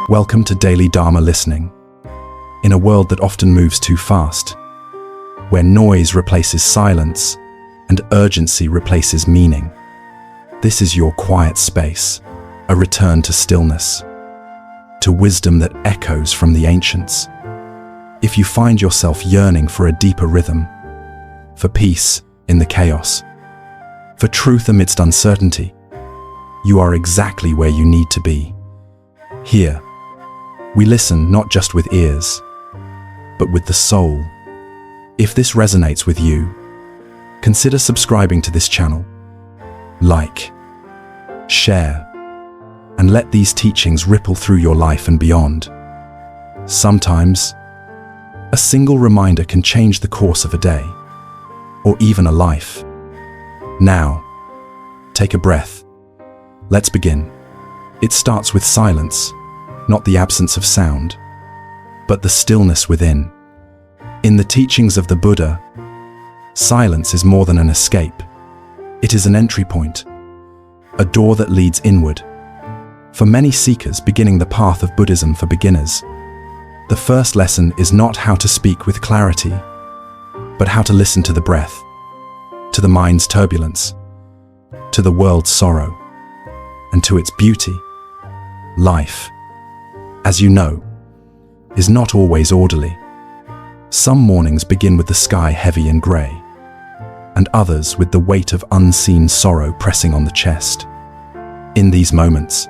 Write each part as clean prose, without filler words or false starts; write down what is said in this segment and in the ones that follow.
Welcome to Daily Dharma Listening. In a world that often moves too fast, where noise replaces silence and urgency replaces meaning, this is your quiet space, a return to stillness, to wisdom that echoes from the ancients. If you find yourself yearning for a deeper rhythm, for peace in the chaos, for truth amidst uncertainty, you are exactly where you need to be. Here, we listen not just with ears, but with the soul. If this resonates with you, consider subscribing to this channel. Like, share, and let these teachings ripple through your life and beyond. Sometimes, a single reminder can change the course of a day, or even a life. Now, take a breath. Let's begin. It starts with silence, not the absence of sound, but the stillness within. In the teachings of the Buddha, silence is more than an escape. It is an entry point, a door that leads inward. For many seekers beginning the path of Buddhism for beginners, the first lesson is not how to speak with clarity, but how to listen to the breath, to the mind's turbulence, to the world's sorrow, and to its beauty. Life, as you know, is not always orderly. Some mornings begin with the sky heavy and grey, and others with the weight of unseen sorrow pressing on the chest. In these moments,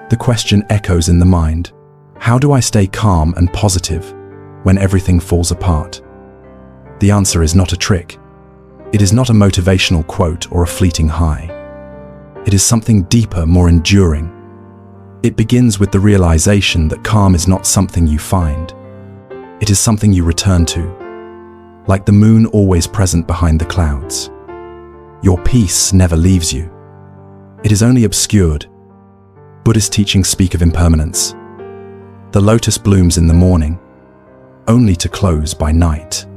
the question echoes in the mind: how do I stay calm and positive when everything falls apart? The answer is not a trick. It is not a motivational quote or a fleeting high. It is something deeper, more enduring. It begins with the realization that calm is not something you find. It is something you return to, like the moon always present behind the clouds. Your peace never leaves you. It is only obscured. Buddhist teachings speak of impermanence. The lotus blooms in the morning, only to close by night.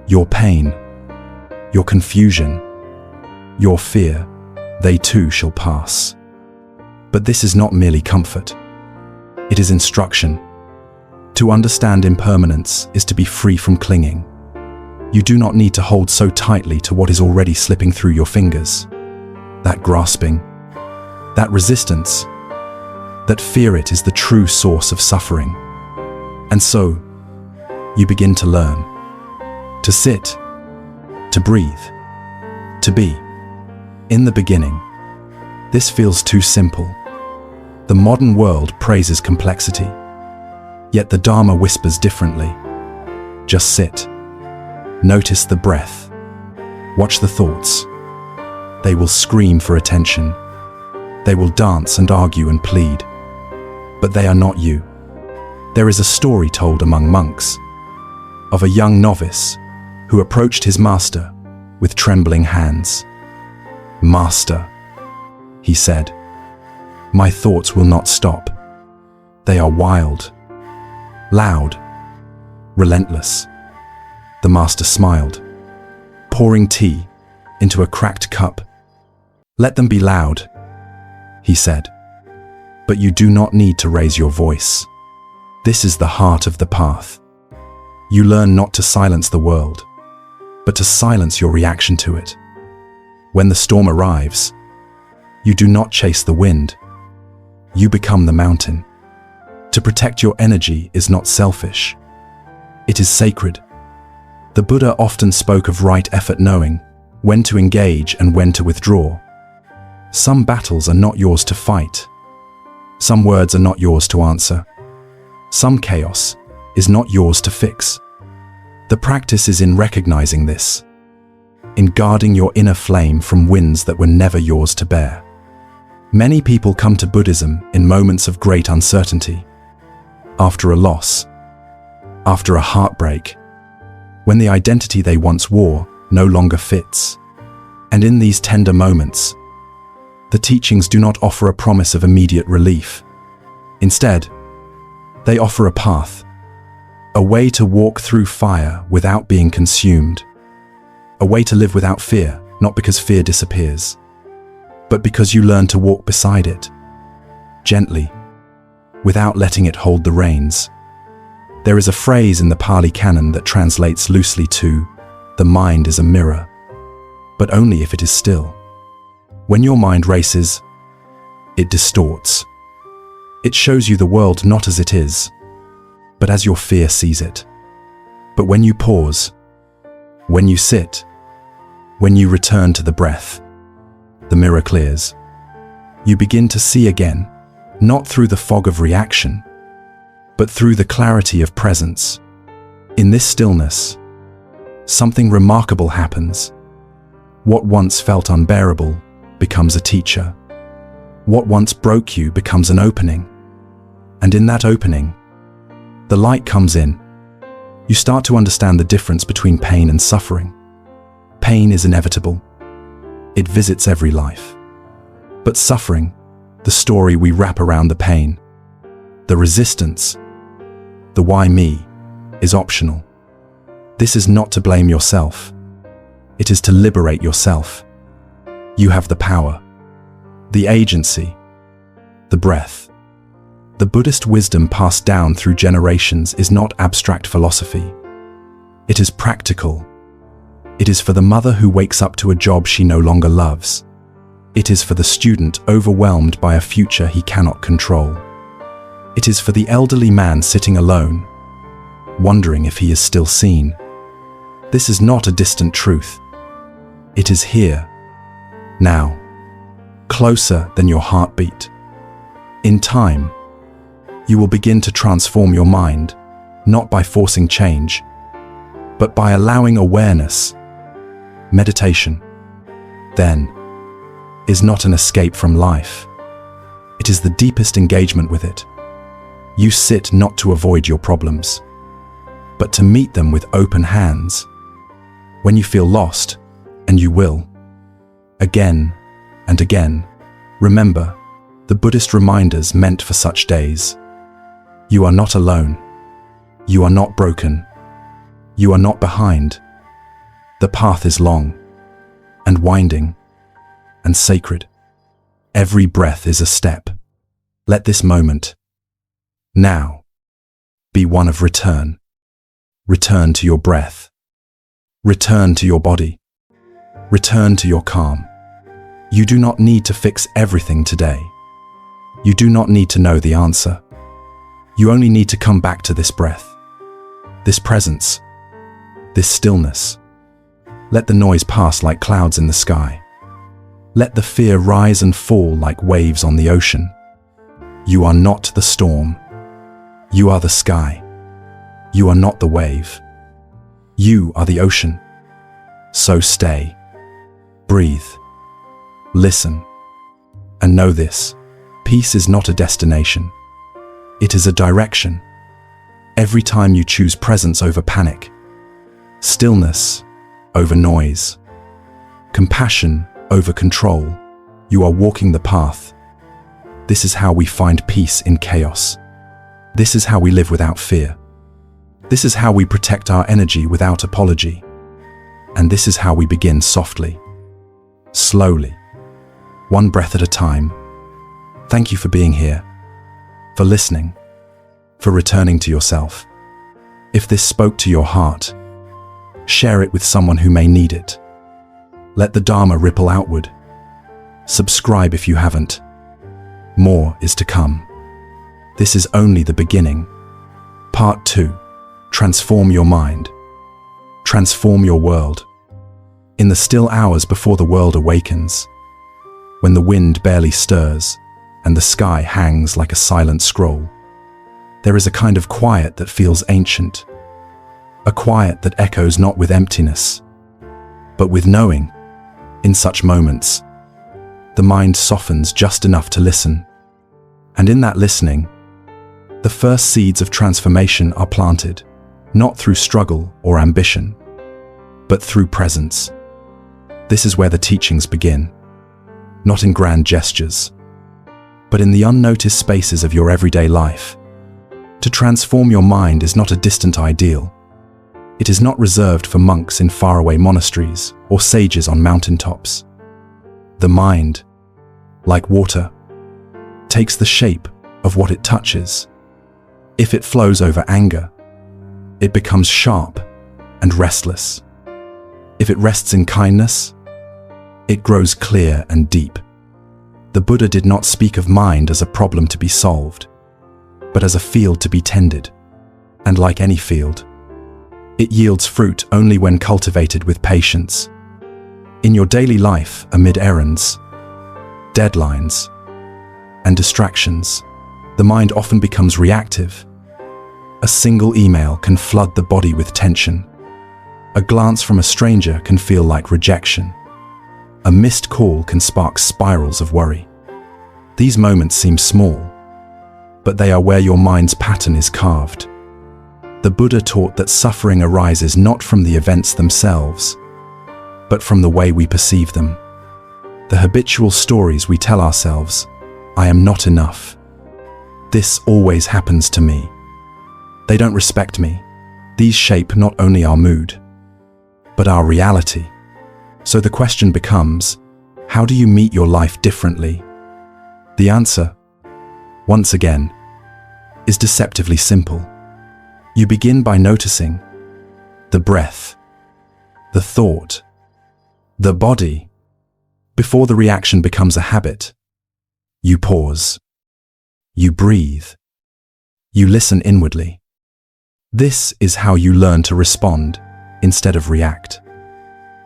Your pain, your confusion, your fear, they too shall pass. But this is not merely comfort. It is instruction. To understand impermanence is to be free from clinging. You do not need to hold so tightly to what is already slipping through your fingers. That grasping, that resistance, that fear, it is the true source of suffering. And so, you begin to learn, to sit, to breathe, to be. In the beginning, this feels too simple. The modern world praises complexity, yet the Dharma whispers differently. Just sit. Notice the breath. Watch the thoughts. They will scream for attention. They will dance and argue and plead. But they are not you. There is a story told among monks of a young novice who approached his master with trembling hands. "Master," he said, "my thoughts will not stop. They are wild, loud, relentless." The master smiled, pouring tea into a cracked cup. "Let them be loud," he said, "but you do not need to raise your voice. This is the heart of the path. You learn not to silence the world, but to silence your reaction to it. When the storm arrives, you do not chase the wind. You become the mountain. To protect your energy is not selfish. It is sacred. The Buddha often spoke of right effort, knowing when to engage and when to withdraw. Some battles are not yours to fight. Some words are not yours to answer. Some chaos is not yours to fix. The practice is in recognizing this, in guarding your inner flame from winds that were never yours to bear. Many people come to Buddhism in moments of great uncertainty, after a loss, after a heartbreak, when the identity they once wore no longer fits. And in these tender moments, the teachings do not offer a promise of immediate relief. Instead, they offer a path, a way to walk through fire without being consumed, a way to live without fear, not because fear disappears, but because you learn to walk beside it, gently, without letting it hold the reins. There is a phrase in the Pali Canon that translates loosely to, "The mind is a mirror," but only if it is still. When your mind races, it distorts. It shows you the world not as it is, but as your fear sees it. But when you pause, when you sit, when you return to the breath, the mirror clears. You begin to see again, not through the fog of reaction, but through the clarity of presence. In this stillness, something remarkable happens. What once felt unbearable becomes a teacher. What once broke you becomes an opening. And in that opening, the light comes in. You start to understand the difference between pain and suffering. Pain is inevitable. It visits every life. But suffering, the story we wrap around the pain, the resistance, the why me, is optional. This is not to blame yourself. It is to liberate yourself. You have the power, the agency, the breath. The Buddhist wisdom passed down through generations is not abstract philosophy. It is practical. It is for the mother who wakes up to a job she no longer loves. It is for the student overwhelmed by a future he cannot control. It is for the elderly man sitting alone, wondering if he is still seen. This is not a distant truth. It is here, now, closer than your heartbeat. In time, you will begin to transform your mind, not by forcing change, but by allowing awareness. Meditation, then, is not an escape from life. It is the deepest engagement with it. You sit not to avoid your problems, but to meet them with open hands. When you feel lost, and you will, again and again, remember the Buddhist reminders meant for such days. You are not alone. You are not broken. You are not behind. The path is long, and winding, and sacred. Every breath is a step. Let this moment, now, be one of return. Return to your breath. Return to your body. Return to your calm. You do not need to fix everything today. You do not need to know the answer. You only need to come back to this breath, this presence, this stillness. Let the noise pass like clouds in the sky. Let the fear rise and fall like waves on the ocean. You are not the storm. You are the sky. You are not the wave. You are the ocean. So stay, breathe, listen, and know this: peace is not a destination. It is a direction. Every time you choose presence over panic, stillness over noise, compassion over control, you are walking the path. This is how we find peace in chaos. This is how we live without fear. This is how we protect our energy without apology. And this is how we begin softly, slowly, one breath at a time. Thank you for being here, for listening, for returning to yourself. If this spoke to your heart, share it with someone who may need it. Let the Dharma ripple outward. Subscribe if you haven't. More is to come. This is only the beginning. Part 2. Transform your mind. Transform your world. In the still hours before the world awakens, when the wind barely stirs and the sky hangs like a silent scroll, there is a kind of quiet that feels ancient, a quiet that echoes not with emptiness, but with knowing. In such moments, the mind softens just enough to listen, and in that listening, the first seeds of transformation are planted, not through struggle or ambition, but through presence. This is where the teachings begin, not in grand gestures, but in the unnoticed spaces of your everyday life. To transform your mind is not a distant ideal. It is not reserved for monks in faraway monasteries or sages on mountaintops. The mind, like water, takes the shape of what it touches. If it flows over anger, it becomes sharp and restless. If it rests in kindness, it grows clear and deep. The Buddha did not speak of mind as a problem to be solved, but as a field to be tended. And like any field, it yields fruit only when cultivated with patience. In your daily life, amid errands, deadlines, and distractions, the mind often becomes reactive. A single email can flood the body with tension. A glance from a stranger can feel like rejection. A missed call can spark spirals of worry. These moments seem small, but they are where your mind's pattern is carved. The Buddha taught that suffering arises not from the events themselves, but from the way we perceive them. The habitual stories we tell ourselves, "I am not enough. This always happens to me. They don't respect me." These shape not only our mood, but our reality. So the question becomes, how do you meet your life differently? The answer, once again, is deceptively simple. You begin by noticing the breath, the thought, the body. Before the reaction becomes a habit, you pause, you breathe, you listen inwardly. This is how you learn to respond instead of react.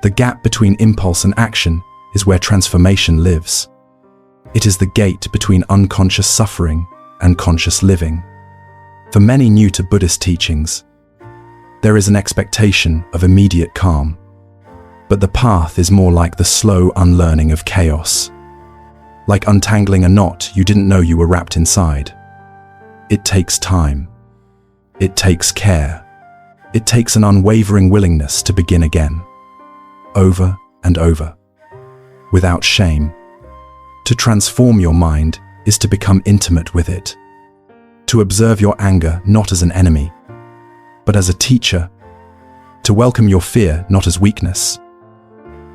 The gap between impulse and action is where transformation lives. It is the gate between unconscious suffering and conscious living. For many new to Buddhist teachings, there is an expectation of immediate calm, but the path is more like the slow unlearning of chaos. Like untangling a knot you didn't know you were wrapped inside. It takes time. It takes care. It takes an unwavering willingness to begin again, over and over, without shame. To transform your mind is to become intimate with it. To observe your anger not as an enemy, but as a teacher. To welcome your fear not as weakness,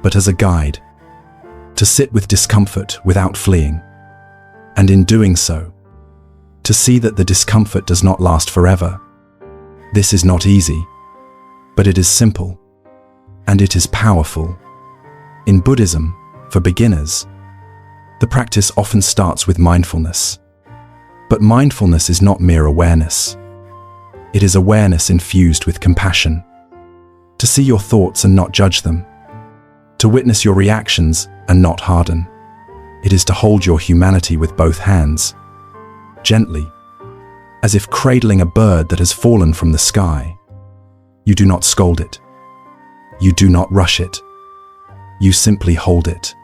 but as a guide. To sit with discomfort without fleeing. And in doing so, to see that the discomfort does not last forever. This is not easy, but it is simple, and it is powerful. In Buddhism, for beginners, the practice often starts with mindfulness. But mindfulness is not mere awareness. It is awareness infused with compassion. To see your thoughts and not judge them. To witness your reactions and not harden. It is to hold your humanity with both hands, gently, as if cradling a bird that has fallen from the sky. You do not scold it. You do not rush it. You simply hold it,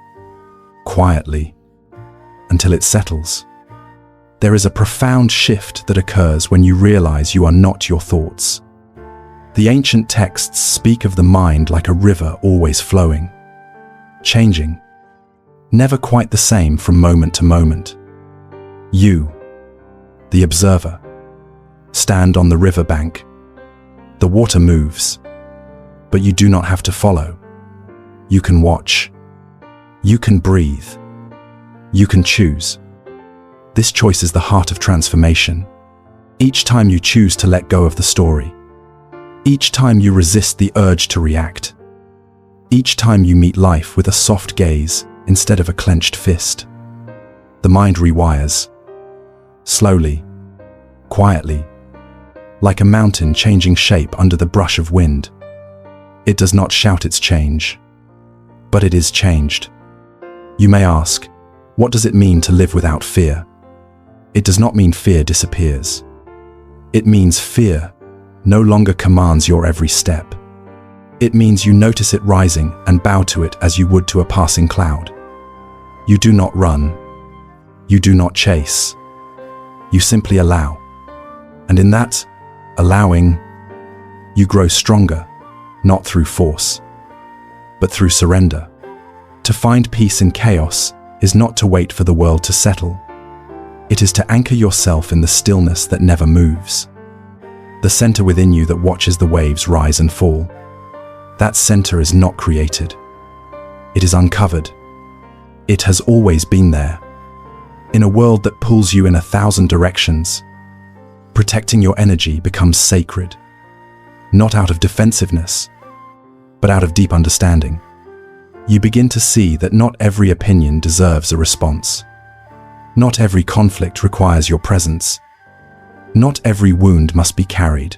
quietly, until it settles. There is a profound shift that occurs when you realize you are not your thoughts. The ancient texts speak of the mind like a river always flowing, changing, never quite the same from moment to moment. You, the observer, stand on the riverbank. The water moves, but you do not have to follow. You can watch. You can breathe. You can choose. This choice is the heart of transformation. Each time you choose to let go of the story. Each time you resist the urge to react. Each time you meet life with a soft gaze instead of a clenched fist. The mind rewires. Slowly, quietly, like a mountain changing shape under the brush of wind. It does not shout its change, but it is changed. You may ask, what does it mean to live without fear? It does not mean fear disappears. It means fear no longer commands your every step. It means you notice it rising and bow to it as you would to a passing cloud. You do not run. You do not chase. You simply allow. And in that allowing, you grow stronger, not through force, but through surrender. To find peace in chaos is not to wait for the world to settle. It is to anchor yourself in the stillness that never moves. the center within you that watches the waves rise and fall. That center is not created. It is uncovered. It has always been there. In a world that pulls you in 1,000 directions, protecting your energy becomes sacred, not out of defensiveness, but out of deep understanding. You begin to see that not every opinion deserves a response. Not every conflict requires your presence. Not every wound must be carried.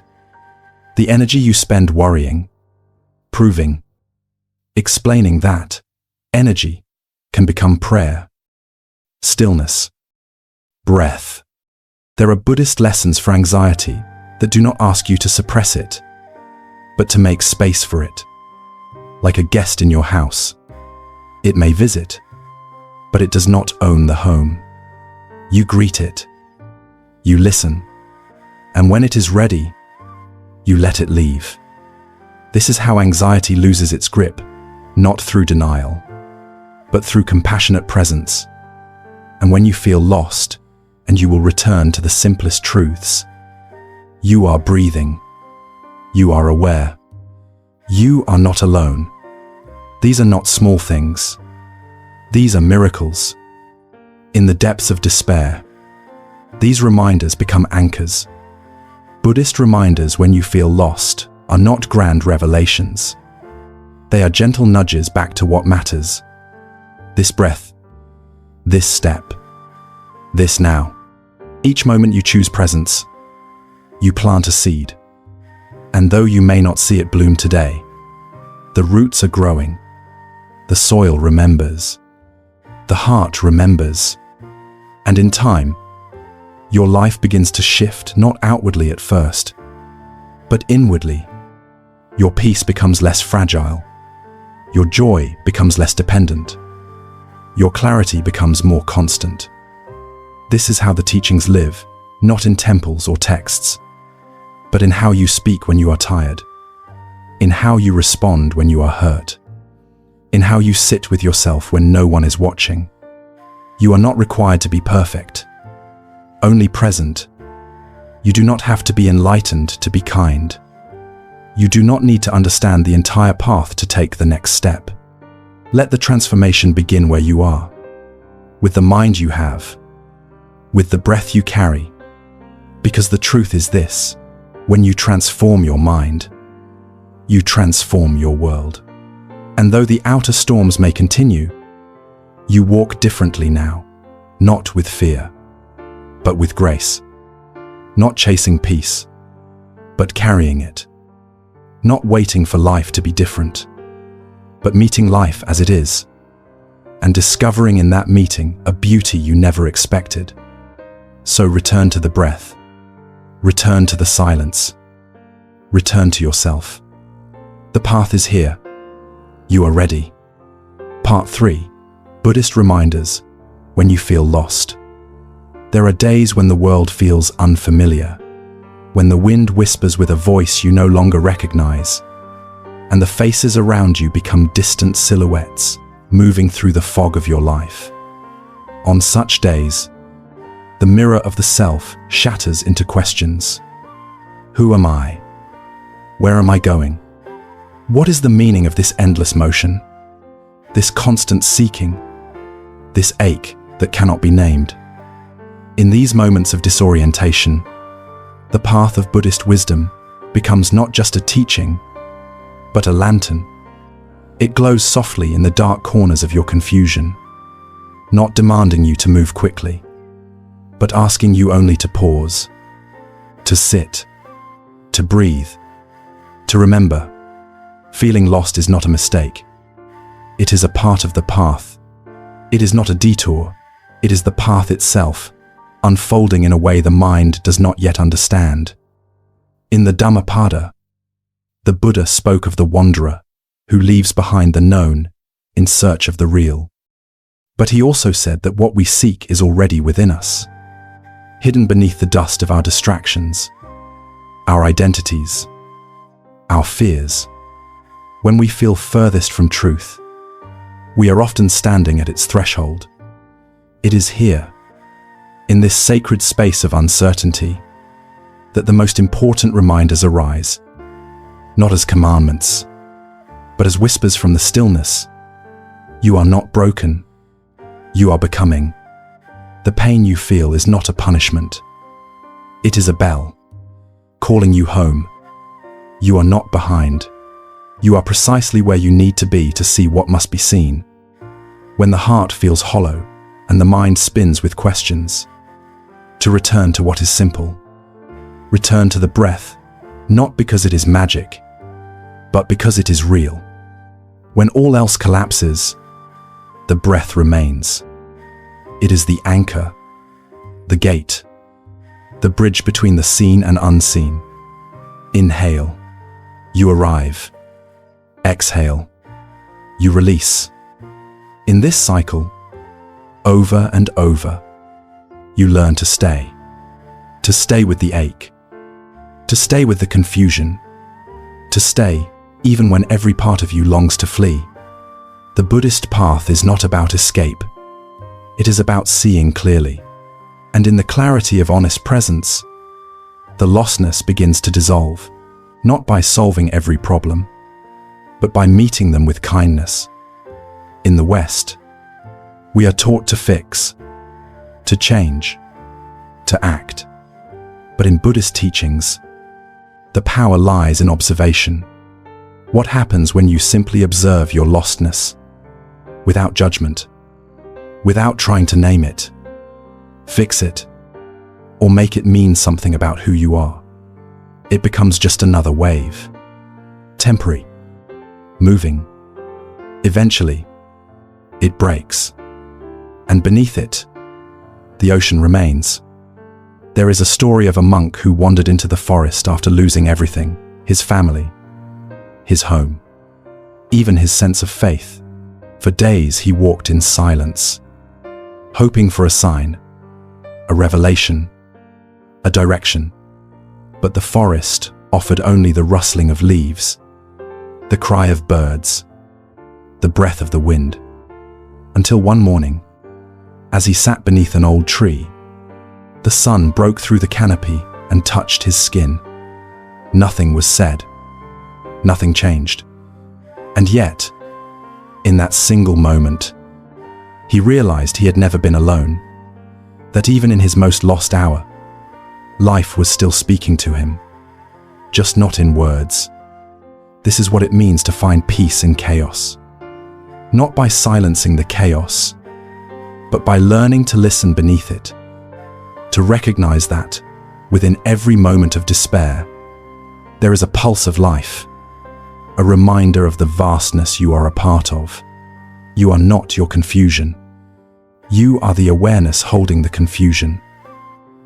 The energy you spend worrying, proving, explaining that energy can become prayer, stillness, breath. There are Buddhist lessons for anxiety that do not ask you to suppress it, but to make space for it. Like a guest in your house, it may visit, but it does not own the home. You greet it, you listen, and when it is ready, you let it leave. This is how anxiety loses its grip, not through denial, but through compassionate presence. And when you feel lost, and you will return to the simplest truths, you are breathing, you are aware, you are not alone. These are not small things. These are miracles. In the depths of despair, these reminders become anchors. Buddhist reminders when you feel lost are not grand revelations. They are gentle nudges back to what matters. This breath, this step, this now. Each moment you choose presence, you plant a seed. And though you may not see it bloom today, the roots are growing. The soil remembers. The heart remembers. And in time, your life begins to shift, not outwardly at first, but inwardly. Your peace becomes less fragile. Your joy becomes less dependent. Your clarity becomes more constant. This is how the teachings live, not in temples or texts, but in how you speak when you are tired, in how you respond when you are hurt, in how you sit with yourself when no one is watching. You are not required to be perfect, only present. You do not have to be enlightened to be kind. You do not need to understand the entire path to take the next step. Let the transformation begin where you are, with the mind you have, with the breath you carry. Because the truth is this: when you transform your mind, you transform your world. And though the outer storms may continue, you walk differently now, not with fear, but with grace. Not chasing peace, but carrying it. Not waiting for life to be different, but meeting life as it is, and discovering in that meeting a beauty you never expected. So return to the breath, return to the silence, return to yourself. The path is here. You are ready. Part 3. Buddhist reminders when you feel lost. There are days when the world feels unfamiliar, when the wind whispers with a voice you no longer recognize, and the faces around you become distant silhouettes moving through the fog of your life. On such days, the mirror of the self shatters into questions. Who am I? Where am I going? What is the meaning of this endless motion? This constant seeking? This ache that cannot be named? In these moments of disorientation, the path of Buddhist wisdom becomes not just a teaching, but a lantern. It glows softly in the dark corners of your confusion, not demanding you to move quickly, but asking you only to pause, to sit, to breathe, to remember. Feeling lost is not a mistake. It is a part of the path. It is not a detour. It is the path itself, unfolding in a way the mind does not yet understand. In the Dhammapada, the Buddha spoke of the wanderer who leaves behind the known in search of the real. But he also said that what we seek is already within us, hidden beneath the dust of our distractions, our identities, our fears. When we feel furthest from truth, we are often standing at its threshold. It is here, in this sacred space of uncertainty, that the most important reminders arise, not as commandments, but as whispers from the stillness. You are not broken. You are becoming. The pain you feel is not a punishment. It is a bell, calling you home. You are not behind. You are precisely where you need to be to see what must be seen. When the heart feels hollow and the mind spins with questions, to return to what is simple. Return to the breath, not because it is magic, but because it is real. When all else collapses, the breath remains. It is the anchor, the gate, the bridge between the seen and unseen. Inhale, you arrive. Exhale, you release. In this cycle, over and over, you learn to stay with the ache, to stay with the confusion, to stay even when every part of you longs to flee. The Buddhist path is not about escape. It is about seeing clearly. And in the clarity of honest presence, the lostness begins to dissolve, not by solving every problem, but by meeting them with kindness. In the West, we are taught to fix, to change, to act. But in Buddhist teachings, the power lies in observation. What happens when you simply observe your lostness, without judgment, without trying to name it, fix it, or make it mean something about who you are? It becomes just another wave, temporary, moving. Eventually, it breaks, and beneath it, the ocean remains. There is a story of a monk who wandered into the forest after losing everything: his family, his home, even his sense of faith. For days he walked in silence, hoping for a sign, a revelation, a direction. But the forest offered only the rustling of leaves, the cry of birds, the breath of the wind. Until one morning, as he sat beneath an old tree, the sun broke through the canopy and touched his skin. Nothing was said. Nothing changed. And yet, in that single moment, he realized he had never been alone, that even in his most lost hour, life was still speaking to him, just not in words. This is what it means to find peace in chaos. Not by silencing the chaos, but by learning to listen beneath it, to recognize that, within every moment of despair, there is a pulse of life, a reminder of the vastness you are a part of. You are not your confusion. You are the awareness holding the confusion.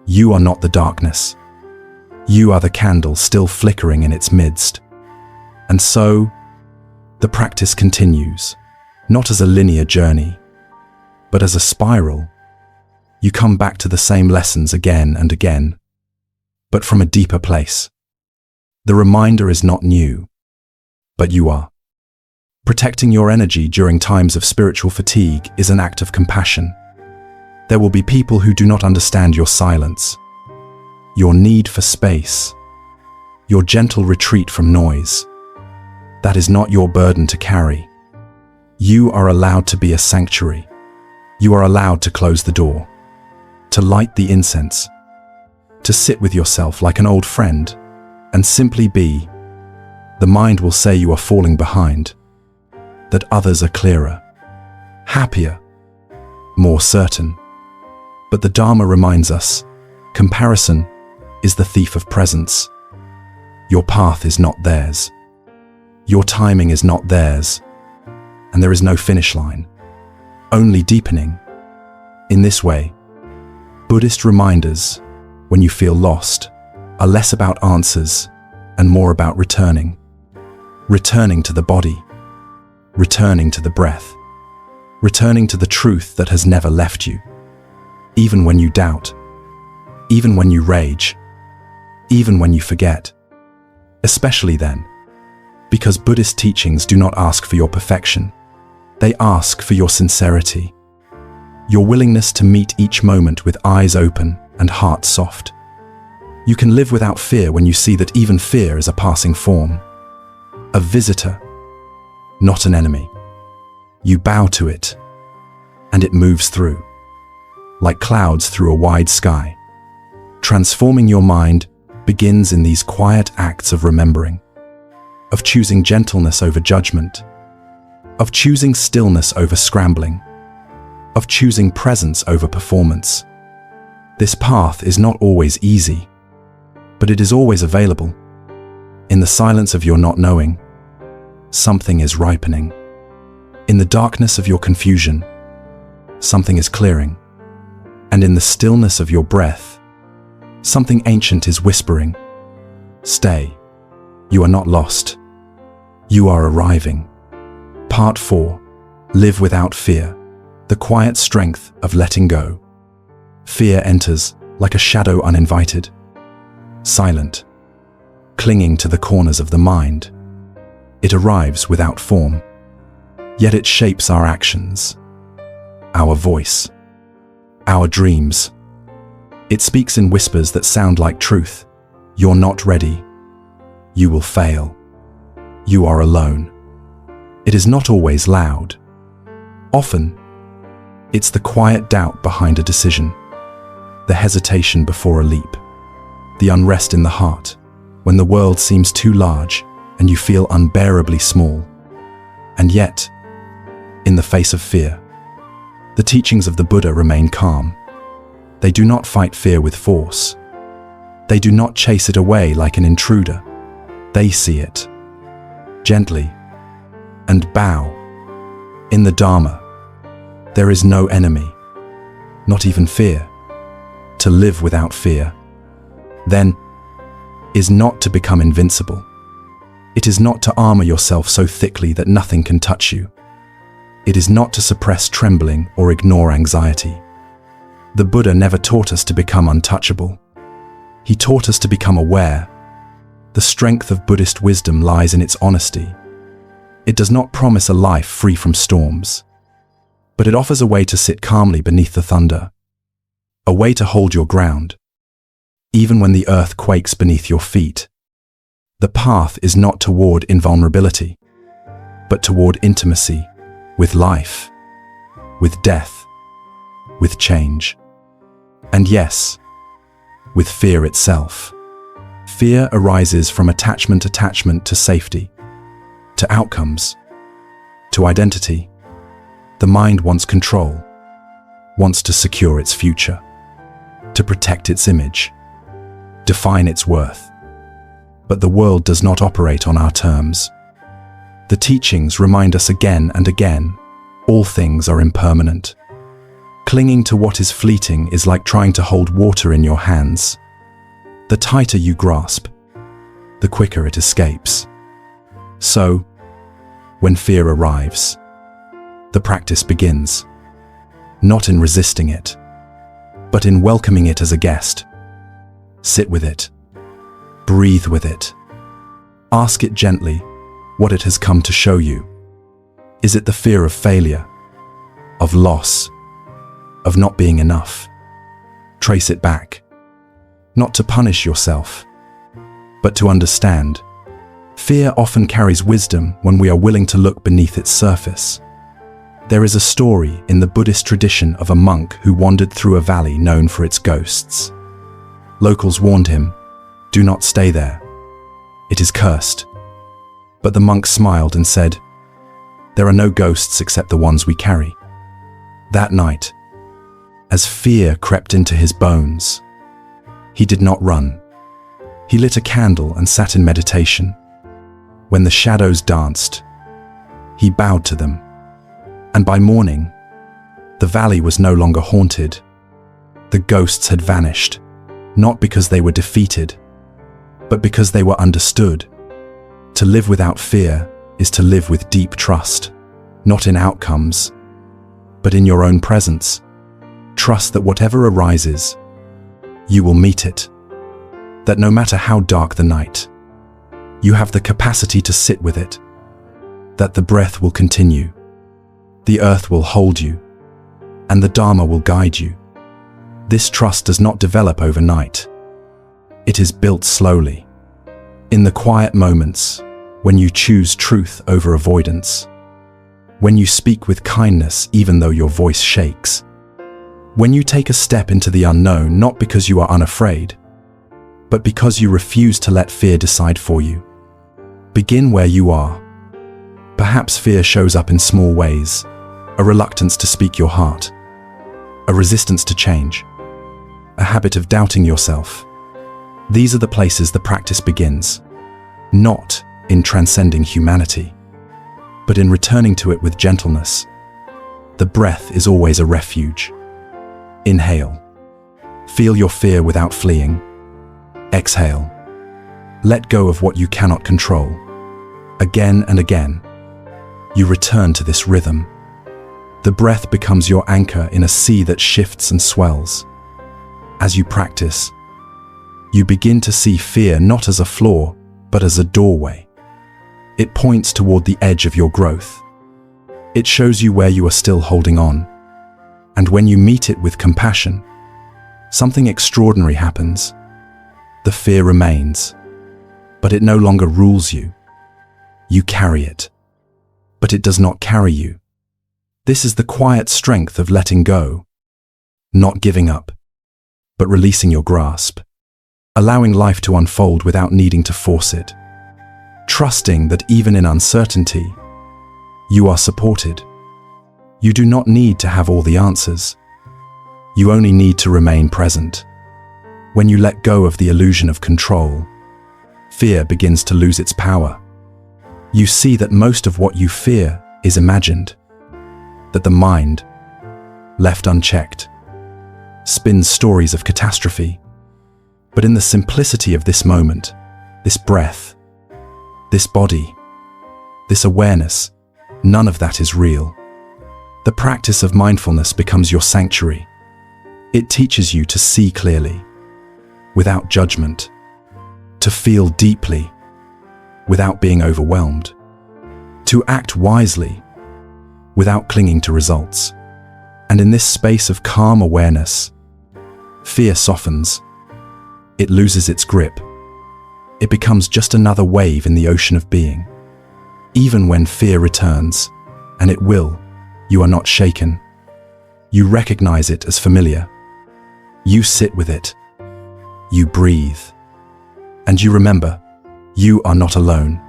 You are not the darkness. You are the candle still flickering in its midst. And so, the practice continues, not as a linear journey, but as a spiral. You come back to the same lessons again and again, but from a deeper place. The reminder is not new, but you are. Protecting your energy during times of spiritual fatigue is an act of compassion. There will be people who do not understand your silence, your need for space, your gentle retreat from noise. That is not your burden to carry. You are allowed to be a sanctuary. You are allowed to close the door, to light the incense, to sit with yourself like an old friend, and simply be. The mind will say you are falling behind, that others are clearer, happier, more certain. But the Dharma reminds us, comparison is the thief of presence. Your path is not theirs. Your timing is not theirs. And there is no finish line, only deepening. In this way, Buddhist reminders, when you feel lost, are less about answers and more about returning. Returning to the body, returning to the breath, returning to the truth that has never left you. Even when you doubt, even when you rage, even when you forget. Especially then, because Buddhist teachings do not ask for your perfection. They ask for your sincerity, your willingness to meet each moment with eyes open and heart soft. You can live without fear when you see that even fear is a passing form, a visitor, not an enemy. You bow to it, and it moves through, like clouds through a wide sky. Transforming your mind begins in these quiet acts of remembering, of choosing gentleness over judgment, of choosing stillness over scrambling, of choosing presence over performance. This path is not always easy, but it is always available. In the silence of your not knowing, something is ripening. In the darkness of your confusion, something is clearing. And in the stillness of your breath, something ancient is whispering, "Stay. You are not lost. You are arriving." Part 4. Live without fear. The quiet strength of letting go. Fear enters like a shadow uninvited, silent, clinging to the corners of the mind. It arrives without form, yet it shapes our actions, our voice, our dreams. It speaks in whispers that sound like truth. You're not ready. You will fail. You are alone. It is not always loud. Often, it's the quiet doubt behind a decision, the hesitation before a leap, the unrest in the heart when the world seems too large and you feel unbearably small. And yet, in the face of fear, the teachings of the Buddha remain calm. They do not fight fear with force. They do not chase it away like an intruder. They see it, gently, and bow. In the Dharma, there is no enemy, not even fear. To live without fear, then, is not to become invincible. It is not to armor yourself so thickly that nothing can touch you. It is not to suppress trembling or ignore anxiety. The Buddha never taught us to become untouchable. He taught us to become aware. The strength of Buddhist wisdom lies in its honesty. It does not promise a life free from storms, but it offers a way to sit calmly beneath the thunder, a way to hold your ground, even when the earth quakes beneath your feet. The path is not toward invulnerability, but toward intimacy with life, with death, with change, and yes, with fear itself. Fear arises from attachment to safety, to outcomes, to identity. The mind wants control, wants to secure its future, to protect its image, define its worth. But the world does not operate on our terms. The teachings remind us again and again, all things are impermanent. Clinging to what is fleeting is like trying to hold water in your hands. The tighter you grasp, the quicker it escapes. So, when fear arrives, the practice begins, not in resisting it, but in welcoming it as a guest. Sit with it. Breathe with it. Ask it gently what it has come to show you. Is it the fear of failure, of loss, of not being enough? Trace it back, not to punish yourself, but to understand. Fear often carries wisdom when we are willing to look beneath its surface. There is a story in the Buddhist tradition of a monk who wandered through a valley known for its ghosts. Locals warned him, "Do not stay there. It is cursed." But the monk smiled and said, "There are no ghosts except the ones we carry." That night, as fear crept into his bones, he did not run. He lit a candle and sat in meditation. When the shadows danced, he bowed to them. And by morning, the valley was no longer haunted. The ghosts had vanished, not because they were defeated, but because they were understood. To live without fear is to live with deep trust, not in outcomes, but in your own presence. Trust that whatever arises, you will meet it. That no matter how dark the night, you have the capacity to sit with it. That the breath will continue, the earth will hold you, and the Dharma will guide you. This trust does not develop overnight. It is built slowly, in the quiet moments when you choose truth over avoidance, when you speak with kindness even though your voice shakes, when you take a step into the unknown not because you are unafraid, but because you refuse to let fear decide for you. Begin where you are. Perhaps fear shows up in small ways, a reluctance to speak your heart, a resistance to change, a habit of doubting yourself. These are the places the practice begins, not in transcending humanity, but in returning to it with gentleness. The breath is always a refuge. Inhale. Feel your fear without fleeing. Exhale. Let go of what you cannot control. Again and again, you return to this rhythm. The breath becomes your anchor in a sea that shifts and swells. As you practice, you begin to see fear not as a flaw, but as a doorway. It points toward the edge of your growth. It shows you where you are still holding on. And when you meet it with compassion, something extraordinary happens. The fear remains, but it no longer rules you. You carry it, but it does not carry you. This is the quiet strength of letting go, not giving up, but releasing your grasp, allowing life to unfold without needing to force it, trusting that even in uncertainty, you are supported. You do not need to have all the answers. You only need to remain present. When you let go of the illusion of control, fear begins to lose its power. You see that most of what you fear is imagined, that the mind, left unchecked, spins stories of catastrophe. But in the simplicity of this moment, this breath, this body, this awareness, none of that is real. The practice of mindfulness becomes your sanctuary. It teaches you to see clearly, without judgment, to feel deeply, without being overwhelmed, to act wisely, without clinging to results. And in this space of calm awareness, fear softens. It loses its grip. It becomes just another wave in the ocean of being. Even when fear returns, and it will, you are not shaken. You recognize it as familiar. You sit with it. You breathe. And you remember, you are not alone.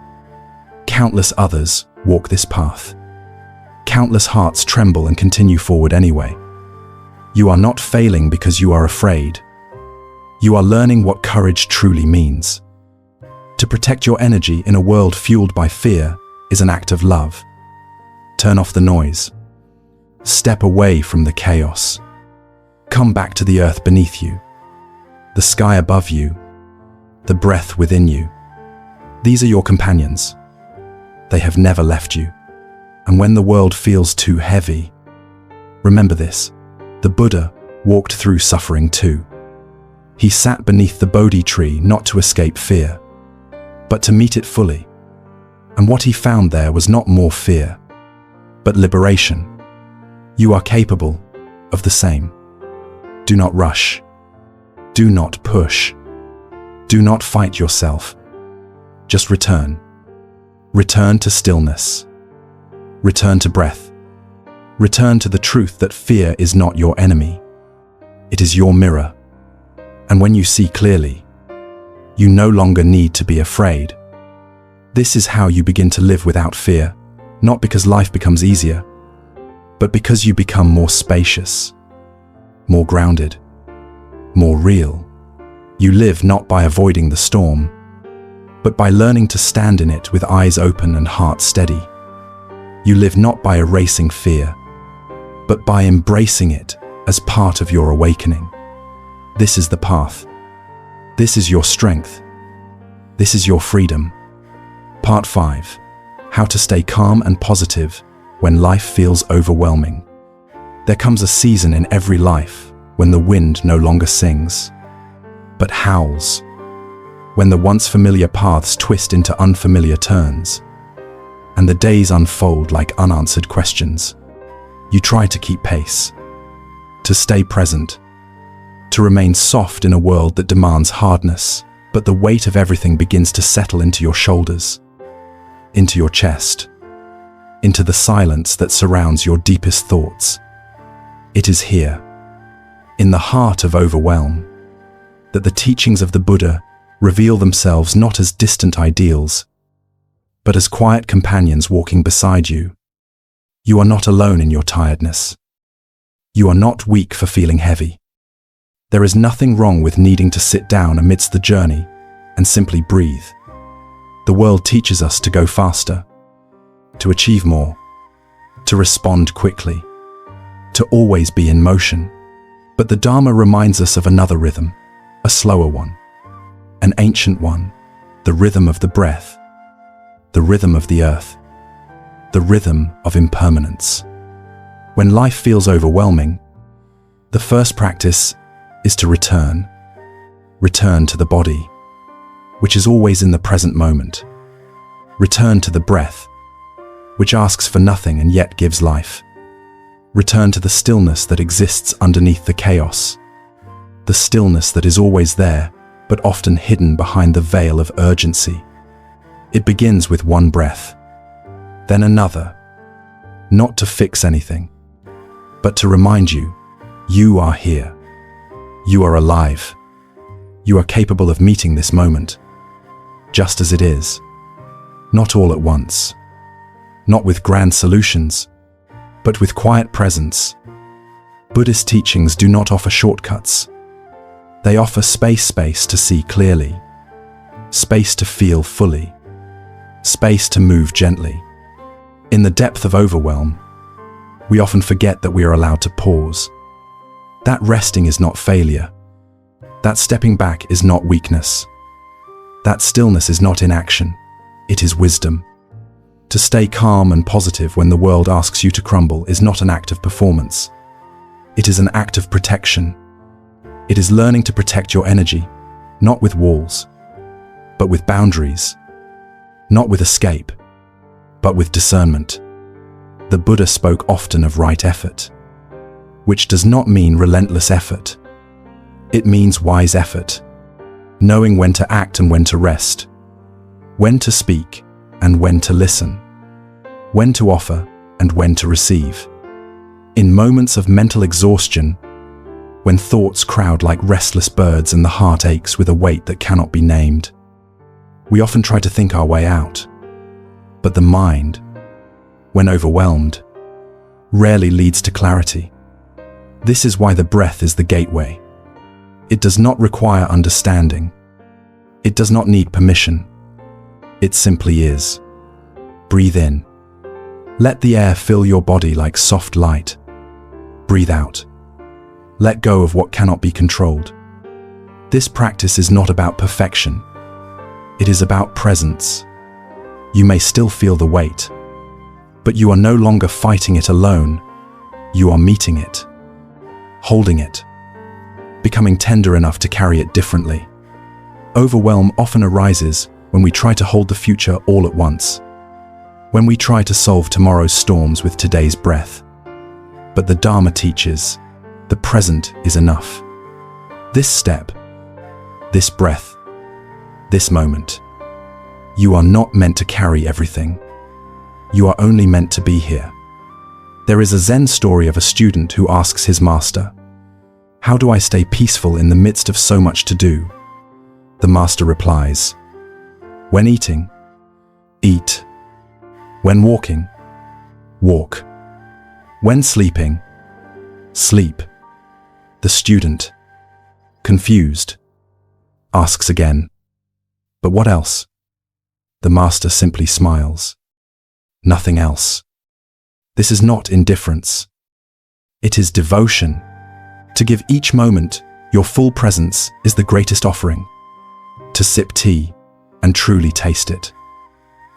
Countless others walk this path. Countless hearts tremble and continue forward anyway. You are not failing because you are afraid. You are learning what courage truly means. To protect your energy in a world fueled by fear is an act of love. Turn off the noise. Step away from the chaos. Come back to the earth beneath you, the sky above you, the breath within you. These are your companions. They have never left you. And when the world feels too heavy, remember this: the Buddha walked through suffering too. He sat beneath the Bodhi tree not to escape fear, but to meet it fully. And what he found there was not more fear, but liberation. You are capable of the same. Do not rush. Do not push. Do not fight yourself. Just return. Return to stillness. Return to breath. Return to the truth that fear is not your enemy. It is your mirror. And when you see clearly, you no longer need to be afraid. This is how you begin to live without fear, not because life becomes easier, but because you become more spacious, more grounded, more real. You live not by avoiding the storm, but by learning to stand in it with eyes open and heart steady. You live not by erasing fear, but by embracing it as part of your awakening. This is the path. This is your strength. This is your freedom. Part 5. How to stay calm and positive when life feels overwhelming. There comes a season in every life when the wind no longer sings, but howls. When the once familiar paths twist into unfamiliar turns, and the days unfold like unanswered questions. You try to keep pace, to stay present, to remain soft in a world that demands hardness. but the weight of everything begins to settle into your shoulders, into your chest, into the silence that surrounds your deepest thoughts. It is here, in the heart of overwhelm, that the teachings of the Buddha reveal themselves not as distant ideals, but as quiet companions walking beside you. You are not alone in your tiredness. You are not weak for feeling heavy. There is nothing wrong with needing to sit down amidst the journey and simply breathe. The world teaches us to go faster, to achieve more, to respond quickly, to always be in motion. But the Dharma reminds us of another rhythm, a slower one, an ancient one, the rhythm of the breath, the rhythm of the earth, the rhythm of impermanence. When life feels overwhelming, the first practice is to return to the body, which is always in the present moment. Return to the breath, which asks for nothing and yet gives life. Return to the stillness that exists underneath the chaos, the stillness that is always there, but often hidden behind the veil of urgency. It begins with one breath, then another, not to fix anything, but to remind you, you are here. You are alive. You are capable of meeting this moment, just as it is, not all at once, not with grand solutions, but with quiet presence. Buddhist teachings do not offer shortcuts. They offer space to see clearly, space to feel fully, space to move gently. In the depth of overwhelm, we often forget that we are allowed to pause. That resting is not failure. That stepping back is not weakness. That stillness is not inaction. It is wisdom. To stay calm and positive when the world asks you to crumble is not an act of performance. It is an act of protection. It is learning to protect your energy, not with walls, but with boundaries, not with escape, but with discernment. The Buddha spoke often of right effort, which does not mean relentless effort. It means wise effort, knowing when to act and when to rest, when to speak and when to listen, when to offer and when to receive. In moments of mental exhaustion, when thoughts crowd like restless birds and the heart aches with a weight that cannot be named, we often try to think our way out. But the mind, when overwhelmed, rarely leads to clarity. This is why the breath is the gateway. It does not require understanding. It does not need permission. It simply is. Breathe in. Let the air fill your body like soft light. Breathe out. Let go of what cannot be controlled. This practice is not about perfection. It is about presence. You may still feel the weight, but you are no longer fighting it alone. You are meeting it, holding it, becoming tender enough to carry it differently. Overwhelm often arises when we try to hold the future all at once, when we try to solve tomorrow's storms with today's breath. But the Dharma teaches, the present is enough. This step, this breath, this moment. You are not meant to carry everything. You are only meant to be here. There is a Zen story of a student who asks his master, "How do I stay peaceful in the midst of so much to do?" The master replies, "When eating, eat. When walking, walk. When sleeping, sleep." The student, confused, asks again, "But what else?" The master simply smiles. Nothing else. This is not indifference. It is devotion. To give each moment your full presence is the greatest offering. To sip tea and truly taste it.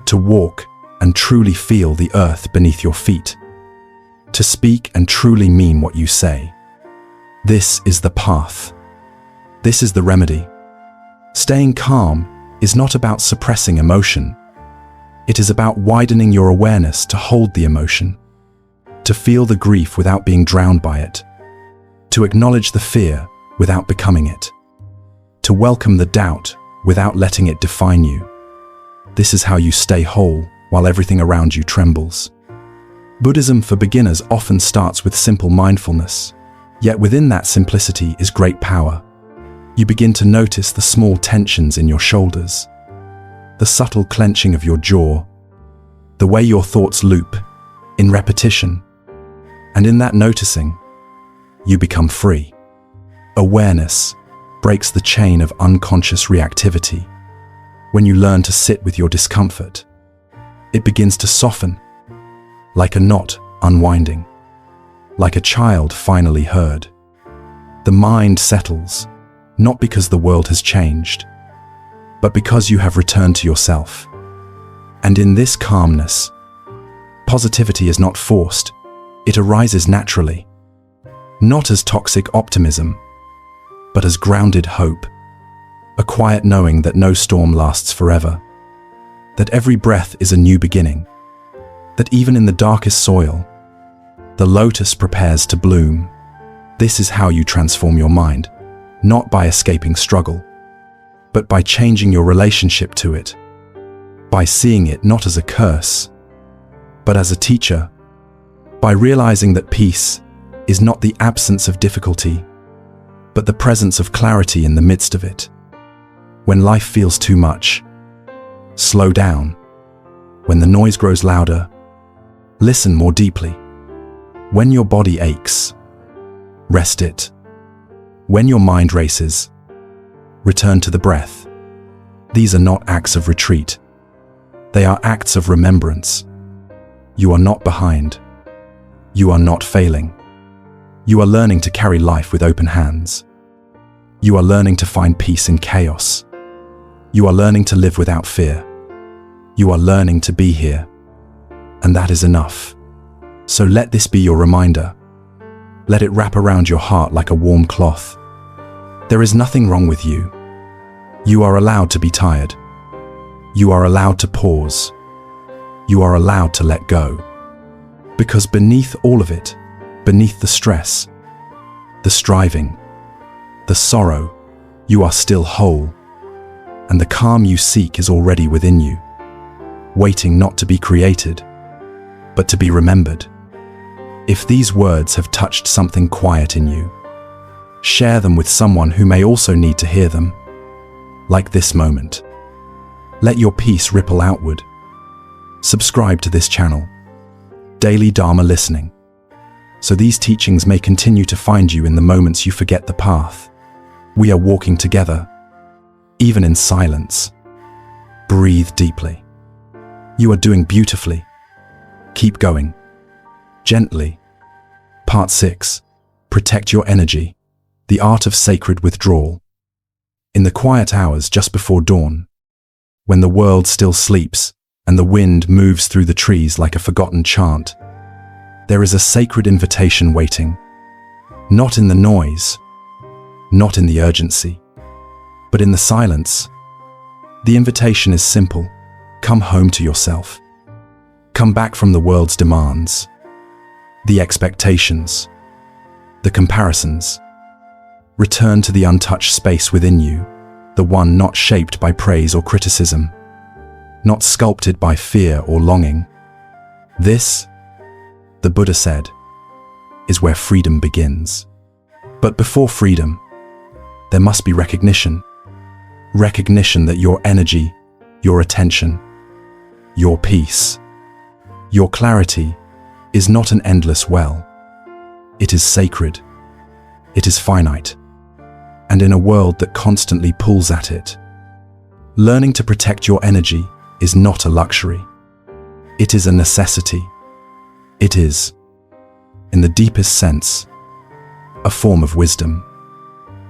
To walk and truly feel the earth beneath your feet. To speak and truly mean what you say. This is the path. This is the remedy. Staying calm is not about suppressing emotion. It is about widening your awareness to hold the emotion, to feel the grief without being drowned by it, to acknowledge the fear without becoming it, to welcome the doubt without letting it define you. This is how you stay whole while everything around you trembles. Buddhism for beginners often starts with simple mindfulness, yet within that simplicity is great power. You begin to notice the small tensions in your shoulders, the subtle clenching of your jaw, the way your thoughts loop in repetition, and in that noticing, you become free. Awareness breaks the chain of unconscious reactivity. When you learn to sit with your discomfort, it begins to soften, like a knot unwinding, like a child finally heard. The mind settles, not because the world has changed, but because you have returned to yourself. And in this calmness, positivity is not forced, it arises naturally, not as toxic optimism, but as grounded hope, a quiet knowing that no storm lasts forever, that every breath is a new beginning, that even in the darkest soil, the lotus prepares to bloom. This is how you transform your mind, not by escaping struggle, but by changing your relationship to it, by seeing it not as a curse, but as a teacher, by realizing that peace is not the absence of difficulty, but the presence of clarity in the midst of it. When life feels too much, slow down. When the noise grows louder, listen more deeply. When your body aches, rest it. When your mind races, return to the breath. These are not acts of retreat. They are acts of remembrance. You are not behind. You are not failing. You are learning to carry life with open hands. You are learning to find peace in chaos. You are learning to live without fear. You are learning to be here. And that is enough. So let this be your reminder. Let it wrap around your heart like a warm cloth. There is nothing wrong with you. You are allowed to be tired. You are allowed to pause. You are allowed to let go. Because beneath all of it, beneath the stress, the striving, the sorrow, you are still whole. And the calm you seek is already within you, waiting not to be created, but to be remembered. If these words have touched something quiet in you, share them with someone who may also need to hear them. Like this moment. Let your peace ripple outward. Subscribe to this channel, Daily Dharma Listening, so these teachings may continue to find you in the moments you forget the path. We are walking together, even in silence. Breathe deeply. You are doing beautifully. Keep going. Gently. Part 6. Protect your energy. The art of sacred withdrawal. In the quiet hours just before dawn, when the world still sleeps and the wind moves through the trees like a forgotten chant, there is a sacred invitation waiting. Not in the noise, not in the urgency, but in the silence. The invitation is simple. Come home to yourself. Come back from the world's demands, the expectations, the comparisons. Return to the untouched space within you, the one not shaped by praise or criticism, not sculpted by fear or longing. This, the Buddha said, is where freedom begins. But before freedom, there must be recognition. Recognition that your energy, your attention, your peace, your clarity is not an endless well. It is sacred. It is finite. And in a world that constantly pulls at it, learning to protect your energy is not a luxury. It is a necessity. It is, in the deepest sense, a form of wisdom.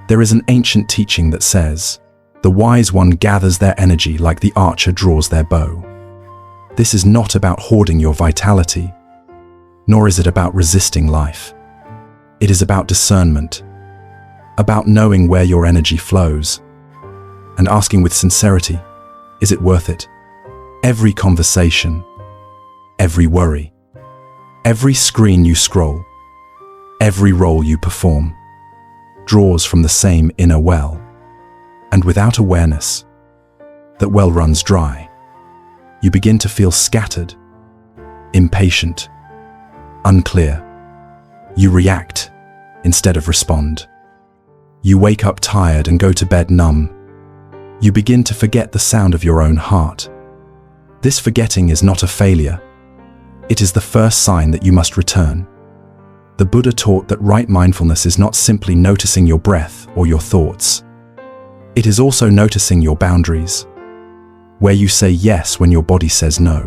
There is an ancient teaching that says, the wise one gathers their energy like the archer draws their bow. This is not about hoarding your vitality, nor is it about resisting life. It is about discernment, about knowing where your energy flows, and asking with sincerity, is it worth it? Every conversation, every worry, every screen you scroll, every role you perform, draws from the same inner well. And without awareness, that well runs dry. You begin to feel scattered, impatient, unclear. You react instead of respond. You wake up tired and go to bed numb. You begin to forget the sound of your own heart. This forgetting is not a failure. It is the first sign that you must return. The Buddha taught that right mindfulness is not simply noticing your breath or your thoughts. It is also noticing your boundaries, where you say yes when your body says no,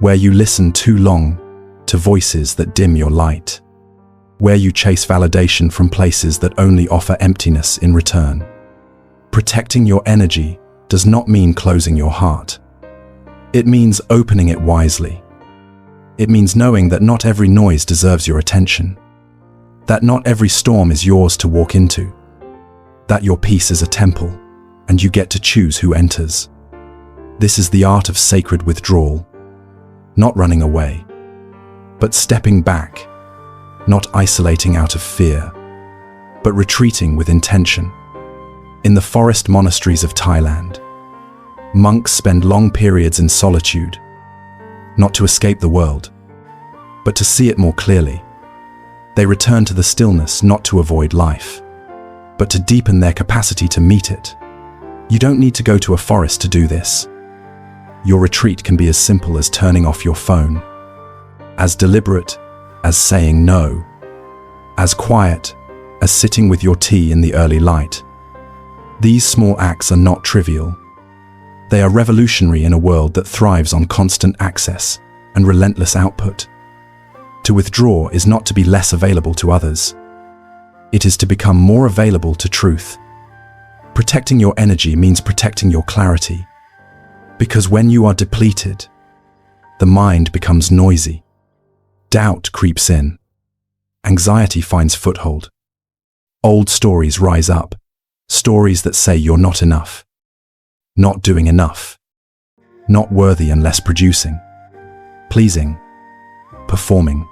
where you listen too long to voices that dim your light, where you chase validation from places that only offer emptiness in return. Protecting your energy does not mean closing your heart. It means opening it wisely. It means knowing that not every noise deserves your attention, that not every storm is yours to walk into, that your peace is a temple, and you get to choose who enters. This is the art of sacred withdrawal, not running away, but stepping back, not isolating out of fear, but retreating with intention. In the forest monasteries of Thailand, monks spend long periods in solitude, not to escape the world, but to see it more clearly. They return to the stillness not to avoid life, but to deepen their capacity to meet it. You don't need to go to a forest to do this. Your retreat can be as simple as turning off your phone, as deliberate as saying no, as quiet as sitting with your tea in the early light. These small acts are not trivial. They are revolutionary in a world that thrives on constant access and relentless output. To withdraw is not to be less available to others. It is to become more available to truth. Protecting your energy means protecting your clarity. Because when you are depleted, the mind becomes noisy. Doubt creeps in. Anxiety finds foothold. Old stories rise up. Stories that say you're not enough, not doing enough, not worthy unless producing, pleasing, performing.